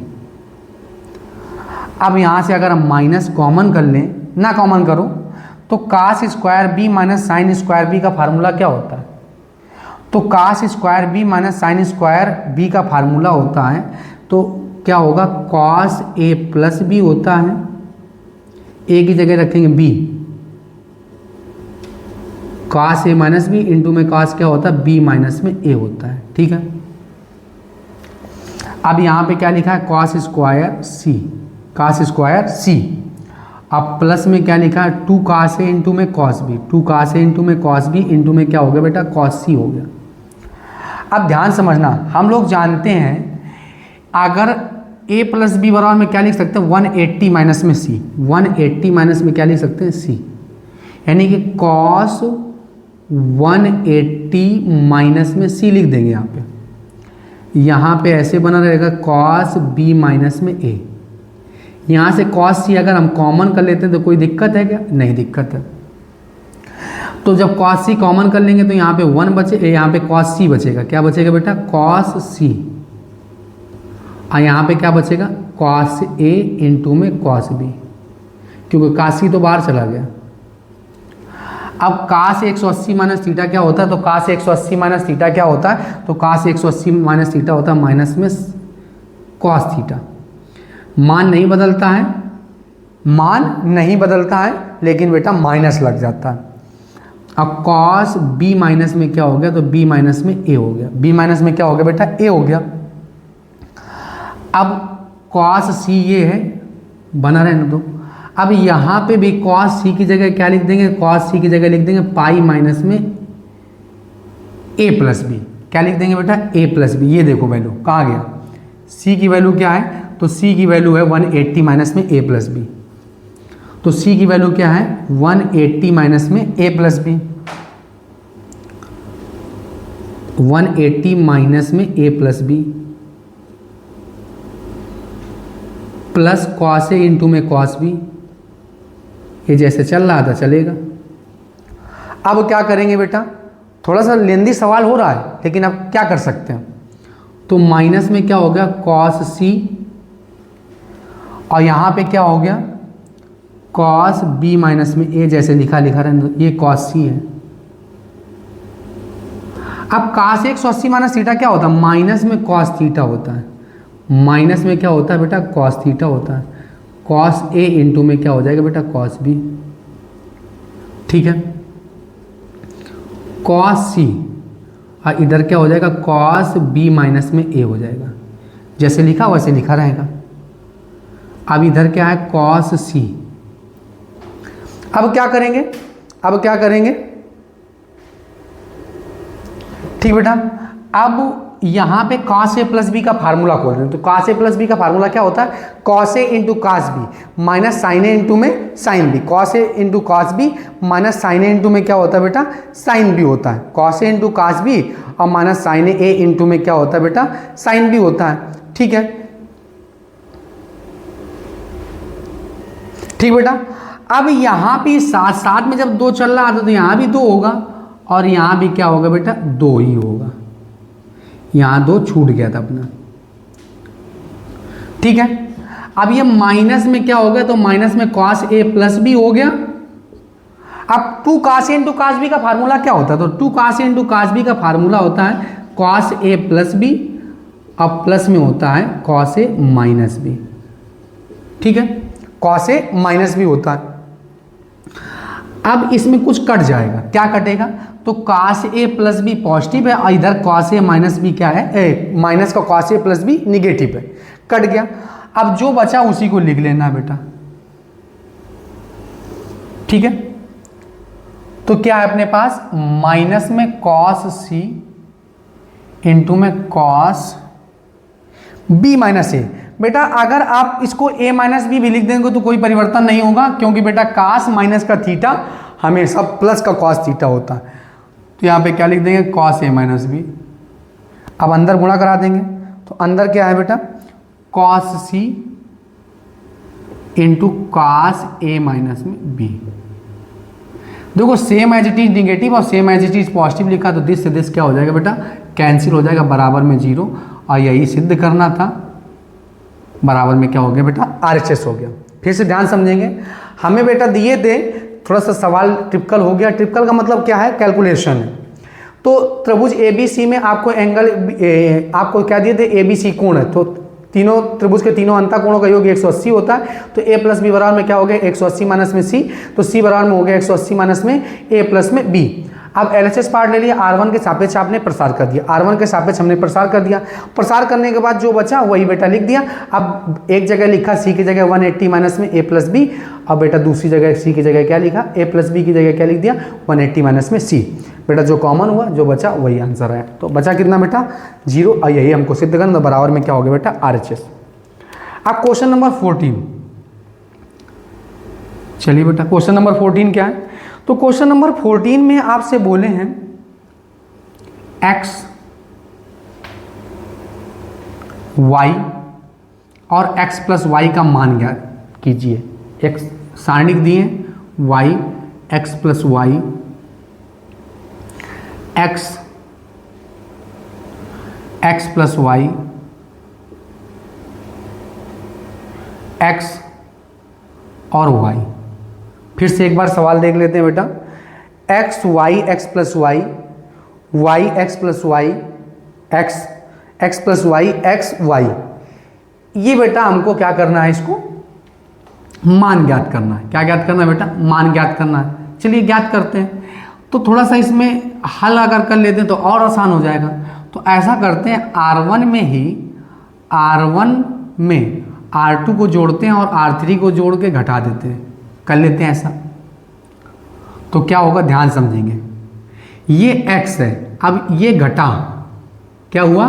अब यहाँ से अगर हम माइनस कॉमन कर लें, ना कॉमन करो, तो cos square b minus sine square b का फार्मूला क्या होता है, तो cos square b minus sine square b का फार्मूला होता है, तो क्या होगा, cos a प्लस b होता है, a की जगह रखेंगे b, cos a minus b into में cos क्या होता है, b माइनस में a होता है, ठीक है। अब यहाँ पे क्या लिखा है, cos स्क्वायर c, अब प्लस में क्या लिखा है, 2 cos a इंटू में cos b, 2 cos a into में cos b इंटू में क्या हो गया बेटा, cos c हो गया। अब ध्यान समझना, हम लोग जानते हैं अगर a प्लस बी बराबर में क्या लिख सकते हैं, 180 माइनस में c, 180 माइनस में क्या लिख सकते हैं, c, यानी कि cos 180 माइनस में c लिख देंगे। यहाँ पे ऐसे बना रहेगा cos b माइनस में a, यहाँ से cos c अगर हम कॉमन कर लेते हैं तो कोई दिक्कत है क्या, नहीं दिक्कत है। तो जब cos c कॉमन कर लेंगे तो यहाँ पे 1 बचे, यहाँ पे cos c बचेगा। क्या बचेगा बेटा? cos c। और यहाँ पे क्या बचेगा? cos a इंटू में cos b, क्योंकि cos c तो बाहर चला गया। अब cos 180 माइनस थीटा क्या होता है? तो cos 180 माइनस थीटा क्या होता है? तो cos 180 माइनस थीटा होता है माइनस में cos थीटा। मान नहीं बदलता है, मान नहीं बदलता है, लेकिन बेटा माइनस लग जाता है। अब cos b माइनस में क्या हो गया? तो b माइनस में a हो गया। b माइनस में क्या हो गया बेटा? a हो गया। अब cos c ये है, बना रहने दो। अब यहाँ पे भी cos c की जगह क्या लिख देंगे? cos c की जगह लिख देंगे पाई माइनस में a प्लस बी। क्या लिख देंगे बेटा? a plus B. ये देखो वैल्यू कहाँ गया? c की वैल्यू क्या है? तो c की वैल्यू है 180 माइनस में a प्लस बी। तो c की वैल्यू क्या है? 180 माइनस में a प्लस बी। 180 माइनस में a plus B plus cos a into में cos b। ये जैसे चल रहा था चलेगा। अब क्या करेंगे बेटा? थोड़ा सा लेंदी सवाल हो रहा है, लेकिन अब क्या कर सकते हैं? तो माइनस में क्या हो गया? cos c, और यहाँ पे क्या हो गया? cos b माइनस में a। जैसे लिखा रहे, ये cos c है। अब cos 180 माइनस थीटा क्या होता है? माइनस में cos थीटा होता है। माइनस में क्या होता है बेटा? cos थीटा होता है। cos a इंटू में क्या हो जाएगा बेटा? cos b। ठीक है, cos c, और इधर क्या हो जाएगा? cos b माइनस में a हो जाएगा। जैसे लिखा वैसे लिखा रहेगा। अब इधर क्या है? cos c। अब क्या करेंगे? अब क्या करेंगे? ठीक बेटा, अब यहाँ पे cos a प्लस बी का फार्मूला खोल रहे हैं। तो cos a प्लस बी का फार्मूला क्या होता है? cos a into cos b minus sine a into में sine b। cos a into cos b minus sine a into में क्या होता है बेटा? साइन b होता है। cos a into cos b और माइनस साइन a इंटू में क्या होता है बेटा? साइन b होता है। ठीक है, ठीक बेटा। अब यहाँ पे साथ साथ में जब 2 चल रहा था तो यहाँ भी 2 होगा, और यहाँ भी क्या होगा बेटा? 2 ही होगा। यहाँ 2 छूट गया था अपना। ठीक है, अब ये माइनस में क्या हो गया? तो माइनस में cos a प्लस बी हो गया। अब 2 cos a into cos b का फार्मूला क्या होता है? तो 2 cos a into cos b का फार्मूला होता है cos a प्लस बी, अब प्लस में होता है cos a माइनस बी। ठीक है, cos a माइनस बी होता है। अब इसमें कुछ कट जाएगा। क्या कटेगा? तो cos a plus B positive है, और इधर cos a माइनस बी क्या है? माइनस का cos a plus B negative है, कट गया। अब जो बचा उसी को लिख लेना बेटा। ठीक है, तो क्या है अपने पास? माइनस में cos c इंटू में cos b माइनस a। बेटा अगर आप इसको a माइनस बी भी लिख देंगे तो कोई परिवर्तन नहीं होगा, क्योंकि बेटा cos माइनस का थीटा हमेशा प्लस का cos थीटा होता है। तो यहाँ पे क्या लिख देंगे? cos a minus B. अब अंदर गुणा करा देंगे, तो अंदर क्या है बेटा? cos c into cos a minus में b। देखो same as it is negative और same as it is positive लिखा, तो दिस से दिस क्या हो जाएगा बेटा? कैंसिल हो जाएगा, बराबर में 0। और यही सिद्ध करना था, बराबर में क्या हो गया बेटा? RHS हो गया। फिर से ध्यान समझेंगे, हमें बेटा दिए थे, थोड़ा सा सवाल ट्रिपिकल हो गया। ट्रिपिकल का मतलब क्या है? कैलकुलेशन है। तो त्रिभुज ABC में आपको एंगल आपको क्या दिए थे? ABC कोण है। तो तीनों त्रिभुज के तीनों अंतःकोणों का योग 180 होता है। तो a प्लस बी बराबर में क्या हो गया? 180 माइनस में c। तो c बराबर में हो गया 180 माइनस में a प्लस में b। अब LHS पार्ट ले लिया, R1 के सापेक्ष आपने प्रसार कर दिया, R1 के सापेक्ष हमने प्रसार कर दिया। प्रसार करने के बाद जो बचा वही बेटा लिख दिया। अब एक जगह लिखा c की जगह 180 माइनस में a प्लस बी, अब बेटा दूसरी जगह c की जगह क्या लिखा? a प्लस बी की जगह क्या लिख दिया? 180 माइनस में c। बेटा जो कॉमन हुआ, जो बचा वही आंसर है। तो बचा कितना बेटा? 0। और यही हमको सिद्ध करना, तो बराबर में क्या हो गया बेटा? RHS। अब क्वेश्चन नंबर 14, चलिए बेटा क्वेश्चन नंबर 14 क्या है? तो क्वेश्चन नंबर 14 में आपसे बोले हैं x, y और x प्लस वाई का मान ज्ञात कीजिए। x सारणिक दिए, y x plus Y X X plus Y X और वाई। फिर से एक बार सवाल देख लेते हैं बेटा। X Y X plus Y, Y X plus Y, X X plus Y, X Y. ये बेटा हमको क्या करना है, इसको मान ज्ञात करना है। क्या ज्ञात करना है बेटा? मान ज्ञात करना है। चलिए ज्ञात करते हैं। तो थोड़ा सा इसमें हल अगर कर लेते हैं तो और आसान हो जाएगा। तो ऐसा करते हैं, R1 में ही R1 में R2 को जोड़ते हैं और R3 को जोड़ के घटा देते हैं। कर लेते हैं ऐसा, तो क्या होगा ध्यान समझेंगे। ये x है, अब ये घटा, क्या हुआ?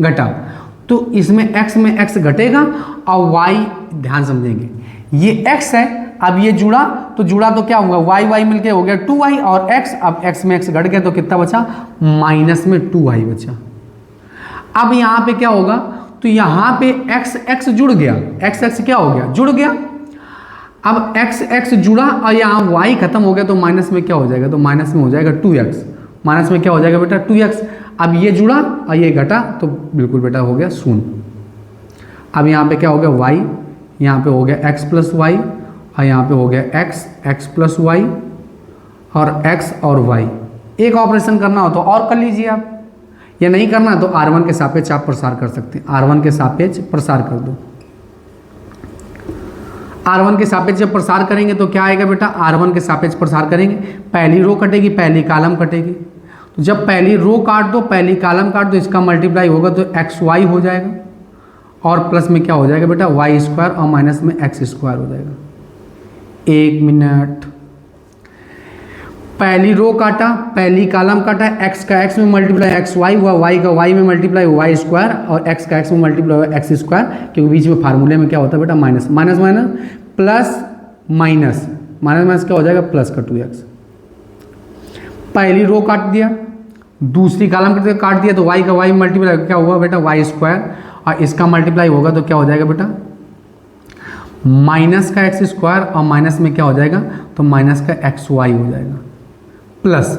घटा। तो इसमें x में x घटेगा और y, ध्यान समझेंगे, ये x है, अब ये जुड़ा तो क्या हुआ? y y मिलके हो गया 2y और x, अब x में x घट गया तो कितना बचा? माइनस में 2y बचा। अब यहाँ पे क्या होगा? तो यहाँ पे x x जुड़ गया, x x क्या हो गया? जुड़ गया। अब x x जुड़ा और यहाँ y खत्म हो गया तो माइनस में क्या हो जाएगा? तो माइनस में हो जाएगा 2x। माइनस में क्या हो जाएगा बेटा? 2x। अब ये जुड़ा और ये घटा तो बिल्कुल बेटा हो गया शून्य। अब यहाँ पे क्या हो गया? y, यहाँ पे हो गया x प्लस वाई और यहाँ पे हो गया x x प्लस वाई और x और y। एक ऑपरेशन करना हो तो और कर लीजिए आप, या नहीं करना तो R1 के सापेक्ष आप प्रसार कर सकते हैं। R1 के सापेक्ष प्रसार कर दो। R1 के सापेक्ष जब प्रसार करेंगे तो क्या आएगा बेटा? R1 के सापेक्ष प्रसार करेंगे, पहली रो कटेगी, पहली कॉलम कटेगी। तो जब पहली रो काट दो, पहली कॉलम काट दो, इसका मल्टीप्लाई होगा तो XY हो जाएगा और प्लस में क्या हो जाएगा बेटा? y स्क्वायर और माइनस में x स्क्वायर हो जाएगा। एक मिनट, पहली रो काटा, पहली कॉलम काटा, x का x में मल्टीप्लाई XY हुआ, y का y में मल्टीप्लाई y स्क्वायर और x का x में मल्टीप्लाई हुआ x स्क्वायर, क्योंकि बीच में फार्मूले में क्या होता है बेटा? Minus minus minus plus minus minus minus क्या हो जाएगा? प्लस का 2x। पहली रो काट दिया, दूसरी कॉलम काट दिया तो y का y मल्टीप्लाई क्या हुआ बेटा? y स्क्वायर और इसका मल्टीप्लाई होगा तो क्या हो जाएगा बेटा? माइनस का x स्क्वायर और माइनस में क्या हो जाएगा? तो माइनस का XY हो जाएगा प्लस।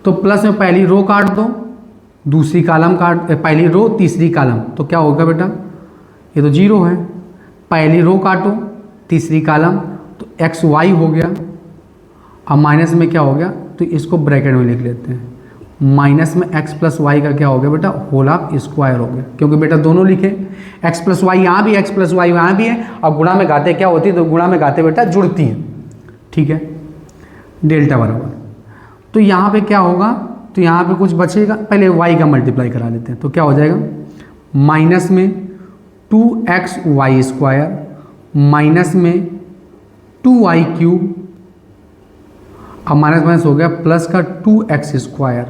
तो प्लस में पहली रो काट दो, दूसरी कॉलम काट, पहली रो तीसरी कॉलम, तो क्या होगा बेटा? ये तो 0 है। पहली रो काटो, तीसरी कॉलम, तो XY हो गया और माइनस में क्या हो गया? तो इसको ब्रैकेट में लिख लेते हैं। माइनस में x प्लस वाई का क्या हो गया बेटा? होल ऑफ स्क्वायर हो गया, क्योंकि बेटा दोनों लिखे, x प्लस वाई यहाँ भी, x प्लस वाई यहाँ भी है और गुणा में घाते क्या होती है? तो गुणा में घाते बेटा जुड़ती हैं, ठीक है, डेल्टा बराबर। तो यहाँ पे क्या होगा? तो यहाँ पे कुछ बचेगा, पहले y का मल्टीप्लाई करा लेते हैं तो क्या हो जाएगा? माइनस में 2xy स्क्वायर माइनस में 2y क्यूब और माइनस माइनस हो गया प्लस का 2x स्क्वायर।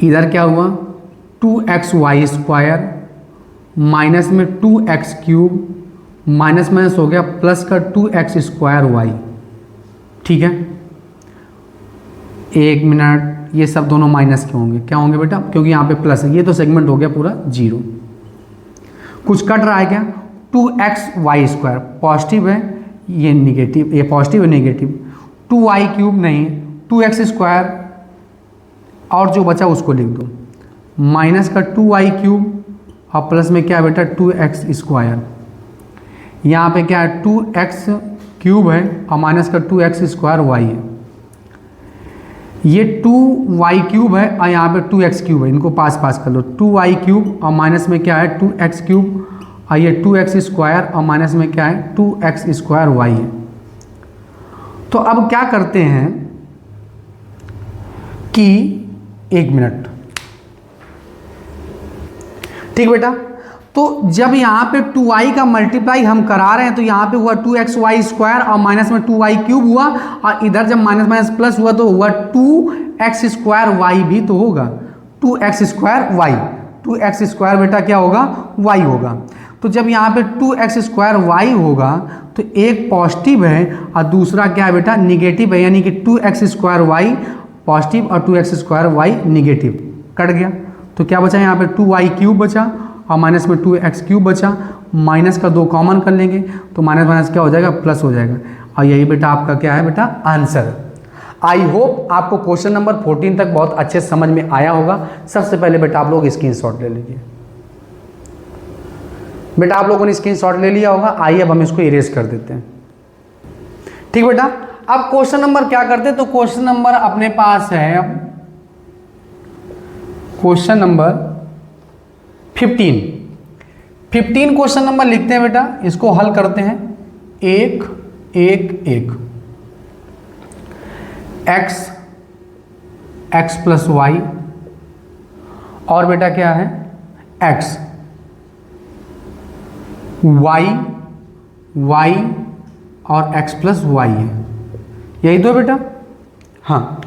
इधर क्या हुआ? 2xy स्क्वायर माइनस में 2x क्यूब माइनस माइनस हो गया प्लस का 2x स्क्वायर y, ठीक है। एक मिनट, ये सब दोनों माइनस के होंगे, क्या होंगे बेटा? क्योंकि यहाँ पे प्लस है, ये तो सेगमेंट हो गया पूरा 0। कुछ कट रहा है क्या? 2xy स्क्वायर पॉजिटिव है, ये निगेटिव, ये पॉजिटिव है नेगेटिव, 2y क्यूब नहीं, 2x स्क्वायर और जो बचा उसको लिख दो, माइनस का 2y क्यूब और प्लस में क्या है बेटा? 2x square. यहाँ पे क्या है? 2x क्यूब है और माइनस का 2x स्क्वायर y है। ये 2y क्यूब है और यहाँ पे 2x क्यूब है, इनको पास पास कर लो। 2y क्यूब और माइनस में क्या है? 2x क्यूब और ये 2x स्क्वायर और माइनस में क्या है? 2x स्क्वायर y है। तो अब क्या करते हैं कि एक मिनट, ठीक बेटा। तो जब यहाँ पे 2y का मल्टीप्लाई हम करा रहे हैं तो यहाँ पे हुआ 2xy स्क्वायर और माइनस में 2y क्यूब हुआ और इधर जब माइनस माइनस प्लस हुआ तो हुआ 2x स्क्वायर y भी तो होगा, 2x square y, 2x square बेटा क्या होगा? y होगा। तो जब यहाँ पे 2x स्क्वायर y होगा तो एक पॉजिटिव है और दूसरा क्या है बेटा? निगेटिव है, यानी कि 2x स्क्वायर y पॉजिटिव और 2x square y negative. Cut गया तो क्या बचा? यहाँ पे 2y क्यूब बचा और माइनस में 2x क्यूब बचा, माइनस का 2 कॉमन कर लेंगे तो माइनस माइनस क्या हो जाएगा? प्लस हो जाएगा। और यही बेटा आपका क्या है बेटा? आंसर। आई होप आपको क्वेश्चन नंबर 14 तक बहुत अच्छे समझ में आया होगा। सबसे पहले बेटा आप लोग स्क्रीनशॉट ले लीजिए। बेटा आप लोगों ने स्क्रीनशॉट ले लिया होगा। आइए अब हम इसको इरेज कर देते हैं। ठीक बेटा, अब क्वेश्चन नंबर क्या करते हैं, तो क्वेश्चन नंबर अपने पास है अब क्वेश्चन नंबर 15 क्वेश्चन नंबर लिखते हैं बेटा, इसको हल करते हैं। 1 1 1 x प्लस वाई और बेटा क्या है x y और x प्लस वाई है, यही तो बेटा। हाँ,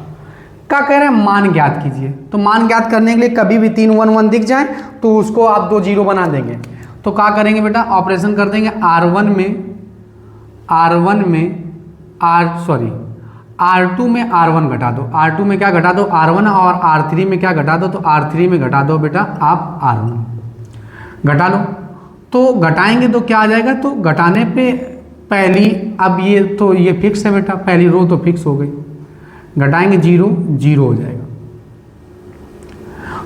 क्या कह रहे हैं, मान ज्ञात कीजिए। तो मान ज्ञात करने के लिए कभी भी 3 1 1 दिख जाए तो उसको आप 2 0 बना देंगे। तो क्या करेंगे बेटा, ऑपरेशन कर देंगे। R2 में R1 घटा दो। R2 में क्या घटा दो, R1, और R3 में क्या घटा दो, तो R3 में घटा दो बेटा आप R1 घटा लो। तो घटाएंगे तो क्या आ जाएगा, तो घटाने पे पहली, अब ये तो ये फिक्स है बेटा, पहली रो तो फिक्स हो गई, घटाएंगे 0 0 हो जाएगा।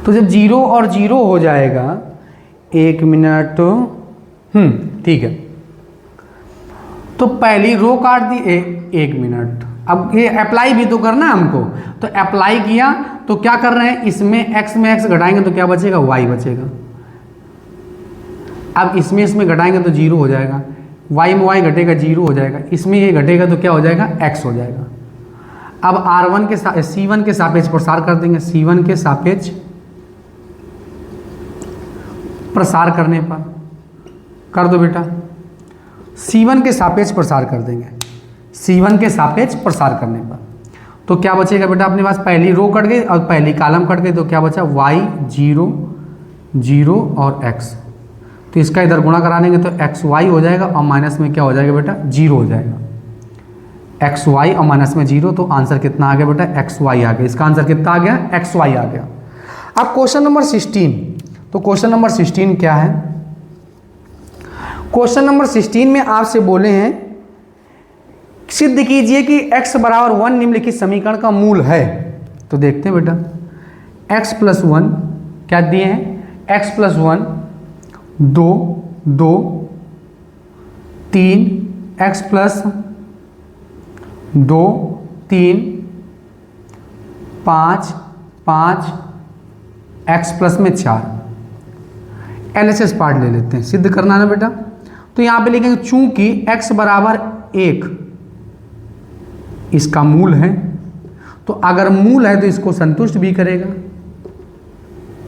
तो जब 0 और 0 हो जाएगा, 1 मिनट, ठीक है, तो पहली रो काट दी, 1 मिनट। अब ये अप्लाई भी तो करना है हमको, तो अप्लाई किया तो क्या कर रहे हैं, इसमें x में x घटाएंगे तो क्या बचेगा, y बचेगा। अब इसमें घटाएंगे तो 0 हो जाएगा, y में y घटेगा 0 हो जाएगा, इसमें ये घटेगा तो क्या हो जाएगा, x हो जाएगा। अब R1 के C1 के सापेक्ष प्रसार कर देंगे। C1 के सापेक्ष प्रसार करने पर कर दो बेटा, C1 के सापेक्ष प्रसार कर देंगे। C1 के सापेक्ष प्रसार करने पर तो क्या बचेगा बेटा, अपने पास पहली रो कट गई और पहली कॉलम कट गई, तो क्या बचा, y 0 0 और x। तो इसका इधर गुणा करा देंगे तो एक्स वाई हो जाएगा, और माइनस में क्या हो जाएगा बेटा, 0 हो जाएगा। एक्स वाई और माइनस में 0, तो आंसर कितना आ गया बेटा, एक्स वाई आ गया। इसका आंसर कितना आ गया, एक्स वाई आ गया। अब क्वेश्चन नंबर 16, तो क्वेश्चन नंबर 16 क्या है, क्वेश्चन नंबर 16 में आपसे बोले हैं सिद्ध कीजिए कि x बराबर 1 निम्नलिखित समीकरण का मूल है। तो देखते हैं बेटा, x प्लस 1 क्या दिए हैं, x plus 1 2 2 3, x plus 2 3 5 5, x plus में 4। LHS पार्ट ले लेते हैं, सिद्ध करना है ना बेटा। तो यहाँ पे लिखेंगे चूंकि x बराबर 1 इसका मूल है, तो अगर मूल है तो इसको संतुष्ट भी करेगा।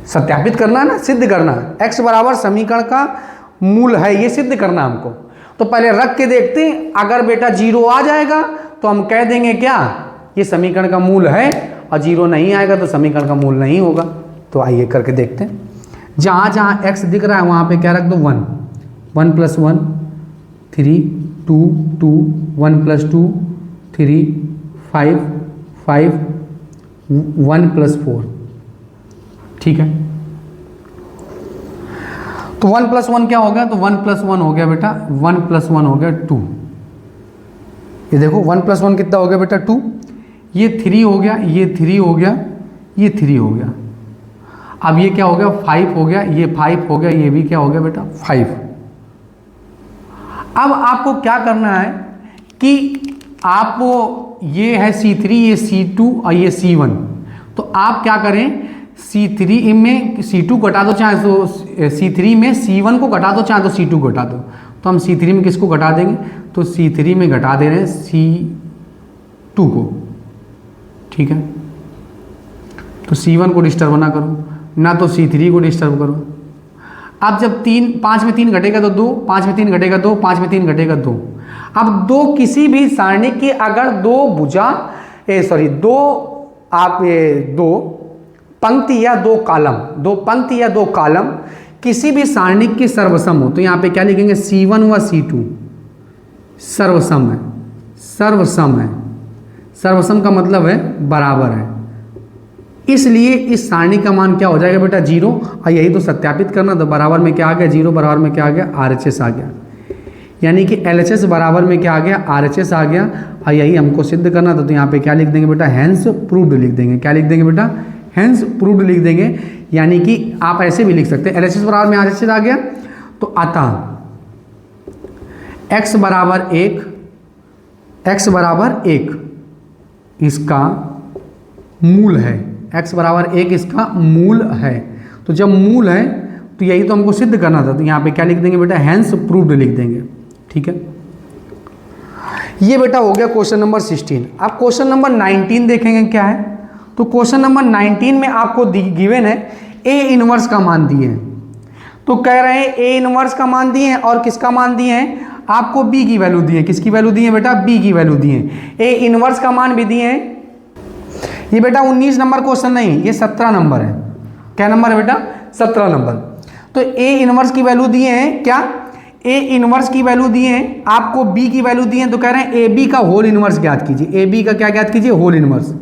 सत्यापित करना है ना, सिद्ध करना है। x बराबर समीकरण का मूल है, ये सिद्ध करना हमको। तो पहले रख के देखते हैं, अगर बेटा 0 आ जाएगा तो हम कह देंगे क्या, ये समीकरण का मूल है, और 0 नहीं आएगा तो समीकरण का मूल नहीं होगा। तो आइए करके देखते हैं। जहाँ जहाँ x दिख रहा है वहाँ पे क्या रख दो, 1 1 प्लस 1 3 2 2 1 प्लस 2 3 5 5 1 प्लस 4, ठीक है। तो 1 प्लस 1 क्या हो गया, तो 1 प्लस 1 हो गया बेटा, 1 प्लस 1 हो गया 2। ये देखो 1 प्लस 1 कितना हो गया बेटा, 2। ये 3 हो गया, ये 3 हो गया, ये 3 हो गया। अब ये क्या हो गया, 5 हो गया, ये 5 हो गया, ये भी क्या हो गया बेटा, 5। अब आपको क्या करना है कि आपको ये है C3, ये C2 और ये C1। तो आप क्या करें, C3 में C2 घटा दो, चाहे तो C3 में C1 को घटा दो, चाहे तो C2 को घटा दो। तो हम C3 में किसको घटा देंगे, तो C3 में घटा दे रहे हैं C2 को, ठीक है। तो C1 को डिस्टर्ब ना करो, ना तो C3 को डिस्टर्ब करो। अब जब 5 में 3 घटेगा तो 2, 5 में 3 घटेगा 2, 5 में 3 घटेगा 2। अब 2 किसी भी सारणी की अगर 2 भुजा, दो पंक्ति या 2 कॉलम, 2 पंक्ति या 2 कॉलम किसी भी सारणी की सर्वसम हो, तो यहाँ पे क्या लिखेंगे, C1 व C2 सर्वसम है। सर्वसम है, सर्वसम का मतलब है बराबर है, इसलिए इस सारणी का मान क्या हो जाएगा बेटा, 0। और यही तो सत्यापित करना, तो बराबर में क्या आ गया, 0 बराबर में क्या आ गया, RHS आ गया। यानी कि LHS बराबर में क्या आ गया, RHS आ गया। यही हमको सिद्ध करना था, तो यहाँ पे क्या लिख देंगे बेटा, हैंस प्रूव्ड लिख देंगे। क्या लिख देंगे बेटा, हैंस प्रूव्ड लिख देंगे। यानी कि आप ऐसे भी लिख सकते हैं, LHS बराबर में RHS आ गया तो अतः x बराबर एक इसका मूल है, x बराबर 1 इसका मूल है। तो जब मूल है तो यही तो हमको सिद्ध करना था, तो यहाँ पे क्या लिख देंगे बेटा, हैंस प्रूव्ड लिख देंगे। ठीक है, ये बेटा हो गया क्वेश्चन नंबर 16। अब क्वेश्चन नंबर 19 देखेंगे क्या है। तो क्वेश्चन नंबर 19 में आपको गिवन है ए इनवर्स का मान दिए हैं। तो कह रहे हैं ए इनवर्स का मान दिए हैं और किसका मान दिए हैं, आपको बी की वैल्यू दी है। किसकी वैल्यू दी है बेटा, बी की वैल्यू दी है। ए इनवर्स का मान भी दिए हैं। ये बेटा 19 नंबर क्वेश्चन नहीं, ये 17 नंबर है। क्या नंबर है बेटा, 17 नंबर। तो ए इनवर्स की वैल्यू दिए हैं, क्या ए इनवर्स की वैल्यू दिए हैं, आपको बी की वैल्यू दिए हैं। तो कह रहे हैं ए बी का होल इनवर्स ज्ञात कीजिए। ए बी का क्या ज्ञात कीजिए, होल इनवर्स।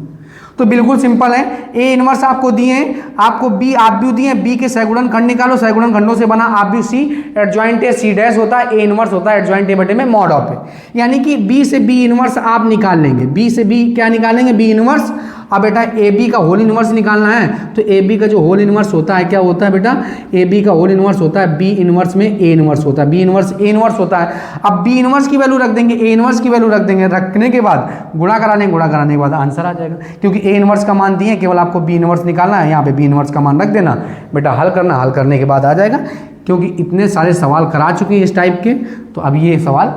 तो बिल्कुल सिंपल है, ए इनवर्स आपको दिए हैं, आपको बी आव्यूह दिए हैं, बी के सैगुणन खंड निकालो, सैगुणन खंडों से बना आव्यूह सी, एडजॉइंट ए सी डैश होता है, ए इनवर्स होता है एडजॉइंट ए बटे में मॉड ऑफ ए। यानी कि बी से बी इनवर्स आप निकाल लेंगे, बी से बी क्या निकालेंगे, बी इनवर्स। अब बेटा ए बी का होल इनवर्स निकालना है, तो ए बी का जो होल इनवर्स होता है क्या होता है बेटा, ए बी का होल इनवर्स होता है बी इनवर्स में ए इनवर्स होता है, बी इनवर्स ए इनवर्स होता है। अब बी इनवर्स की वैल्यू रख देंगे, ए इनवर्स की वैल्यू रख देंगे, रखने के बाद गुणा कराने के बाद आंसर आ जाएगा। क्योंकि ए इनवर्स का मान दिए, केवल आपको बी इनवर्स निकालना है, यहाँ पे बी इनवर्स का मान रख देना बेटा, हल करना, हल करने के बाद आ जाएगा। क्योंकि इतने सारे सवाल करा चुके हैं इस टाइप के, तो अब ये सवाल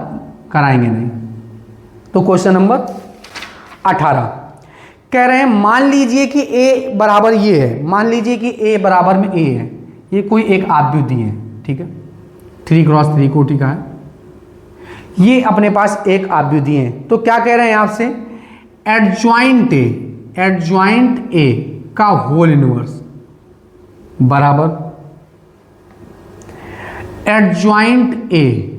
कराएंगे नहीं। तो क्वेश्चन नंबर 18 कह रहे हैं, मान लीजिए कि ए बराबर ये है, मान लीजिए कि ए बराबर में ए है, ये कोई एक आव्यूह दिए है, ठीक है, 3x3 कोटि का है, ये अपने पास एक आव्यूह दिए हैं। तो क्या कह रहे हैं आपसे, एडजॉइंट ए का होल इनवर्स बराबर एडजॉइंट ए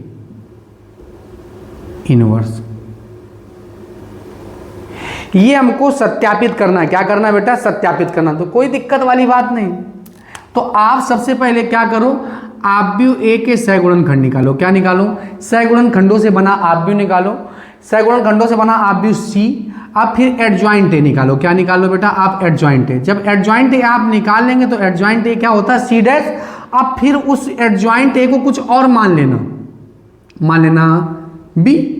इनवर्स। ये हमको सत्यापित करना है। क्या करना है बेटा, सत्यापित करना। तो कोई दिक्कत वाली बात नहीं। तो आप सबसे पहले क्या करो, आव्यूह ए के सैगुणन खंड निकालो। क्या निकालो, सैगुणन खंडों से बना आव्यूह निकालो, सैगुणन खंडों से बना आव्यूह सी। अब फिर एडजॉइंट ए निकालो। क्या निकालो बेटा, आप एडजॉइंट ए। जब एडजॉइंट ए आप निकाल लेंगे तो एडजॉइंट ए क्या होता है, सी डैश। अब फिर उस एडजॉइंट ए को कुछ और मान लेना बी।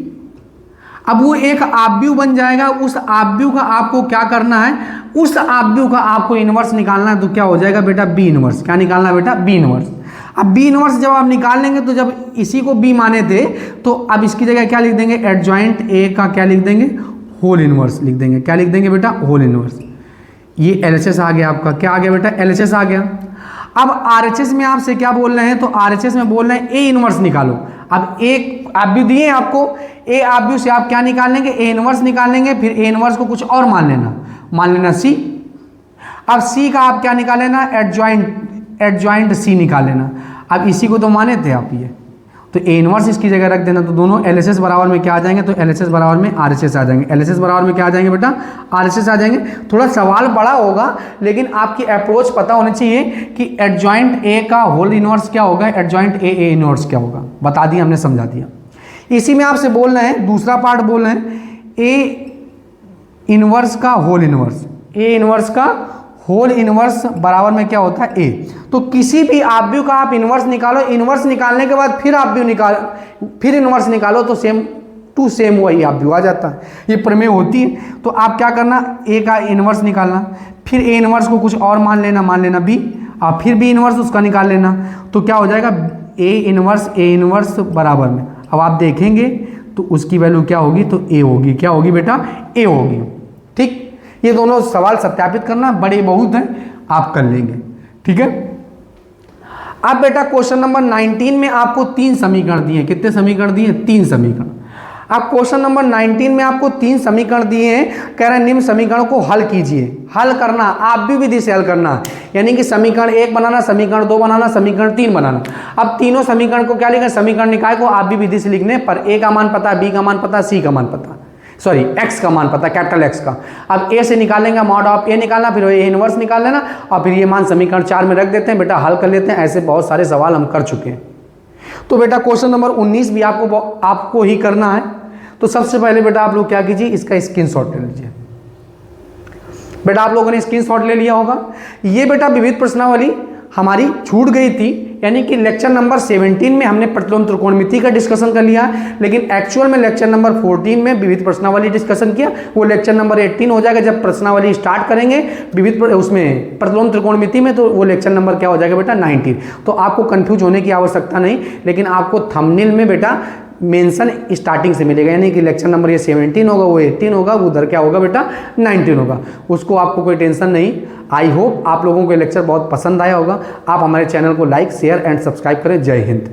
अब वो एक आव्यूह बन जाएगा। उस आव्यूह का आपको क्या करना है, उस आव्यूह का आपको इनवर्स निकालना है। तो क्या हो जाएगा बेटा, बी इनवर्स। क्या निकालना है बेटा, बी इनवर्स। अब बी इनवर्स जब आप निकाल लेंगे, तो जब इसी को बी माने थे, तो अब इसकी जगह क्या लिख देंगे, एडजॉइंट ए का क्या लिख देंगे, होल इनवर्स लिख देंगे। क्या लिख देंगे बेटा, होल इनवर्स। ये LHS आ गया आपका। क्या आ गया बेटा, LHS आ गया। अब RHS में आपसे क्या बोल रहे हैं, तो RHS में बोल रहे हैं ए इनवर्स निकालो। अब एक आव्यूह दिए आपको, ए आव्यूह से आप क्या निकाल लेंगे, ए इनवर्स निकाल लेंगे। फिर ए इनवर्स को कुछ और मान लेना सी। अब सी का आप क्या निकाल लेना, एडजॉइंट सी निकाल लेना। अब इसी को तो माने थे आप, ये तो ए इनवर्स इसकी जगह रख देना। तो दोनों LHS बराबर में क्या आ जाएंगे, तो LHS बराबर में RHS आ जाएंगे। LHS बराबर में क्या आ जाएंगे बेटा, RHS आ जाएंगे। थोड़ा सवाल बड़ा होगा, लेकिन आपकी अप्रोच पता होनी चाहिए कि एडजॉइंट ए का होल इनवर्स क्या होगा, एडजॉइंट ए इनवर्स क्या होगा। बता दिया हमने, समझा दिया। इसी में आपसे बोल रहे हैं, दूसरा पार्ट बोल रहे हैं, ए इनवर्स का होल इनवर्स। ए इनवर्स का होल इनवर्स बराबर में क्या होता है, ए। तो किसी भी आव्यूह का आप इनवर्स निकालो, इनवर्स निकालने के बाद फिर आव्यूह फिर इनवर्स निकालो, तो सेम टू सेम वही आव्यूह आ जाता है। ये प्रमेय होती है। तो आप क्या करना, ए का इनवर्स निकालना, फिर ए इनवर्स को कुछ और मान लेना बी, और फिर बी इनवर्स उसका निकाल लेना। तो क्या हो जाएगा, ए इनवर्स बराबर में। अब आप देखेंगे तो उसकी वैल्यू क्या होगी, तो ए होगी। क्या होगी बेटा, ए होगी। ठीक, ये दोनों सवाल सत्यापित करना बड़े बहुत हैं, आप कर लेंगे। ठीक है। अब बेटा क्वेश्चन नंबर 19 में आपको 3 समीकरण दिए। कितने समीकरण दिए, 3 समीकरण। अब क्वेश्चन नंबर 19 में आपको 3 समीकरण दिए हैं। कह रहे हैं निम्न समीकरणों को हल कीजिए। हल करना आप भी विधि से हल करना, यानी कि समीकरण 1 बनाना, समीकरण 2 बनाना, समीकरण 3 बनाना। अब तीनों समीकरण को क्या लिखना, समीकरण निकाय को आप भी विधि से लिखने पर ए का मान पता, बी का मान पता, सी का मान पता, सॉरी एक्स का मान पता, कैपिटल एक्स का। अब ए से निकालेंगे, मॉड ऑफ ए निकालना, फिर ए इनवर्स निकाल लेना, और फिर ये मान समीकरण 4 में रख देते हैं बेटा, हल कर लेते हैं। ऐसे बहुत सारे सवाल हम कर चुके हैं। तो बेटा क्वेश्चन नंबर 19 भी आपको ही करना है। तो सबसे पहले बेटा आप लोग क्या कीजिए, इसका स्क्रीनशॉट ले लीजिए। बेटा आप लोगों ने स्क्रीनशॉट ले लिया होगा। ये बेटा विविध प्रश्नावली हमारी छूट गई थी, यानी कि लेक्चर नंबर 17 में हमने प्रतिलोम त्रिकोणमिति का डिस्कशन कर लिया, लेकिन एक्चुअल में लेक्चर नंबर 14 में विविध प्रश्नावली डिस्कशन किया। वो लेक्चर नंबर 18 हो जाएगा जब प्रश्नावली स्टार्ट करेंगे विविध उसमें प्रतिलोम त्रिकोणमिति में, तो वो लेक्चर नंबर क्या हो जाएगा बेटा 19। तो आपको कंफ्यूज होने की आवश्यकता नहीं, लेकिन आपको थंबनेल में बेटा मेंशन स्टार्टिंग से मिलेगा, यानी कि लेक्चर नंबर ये 17 होगा, वो 18 होगा, वो उधर क्या होगा बेटा 19 होगा। उसको आपको कोई टेंशन नहीं। आई होप आप लोगों को लेक्चर बहुत पसंद आया होगा। आप हमारे चैनल को लाइक, शेयर एंड सब्सक्राइब करें। जय हिंद।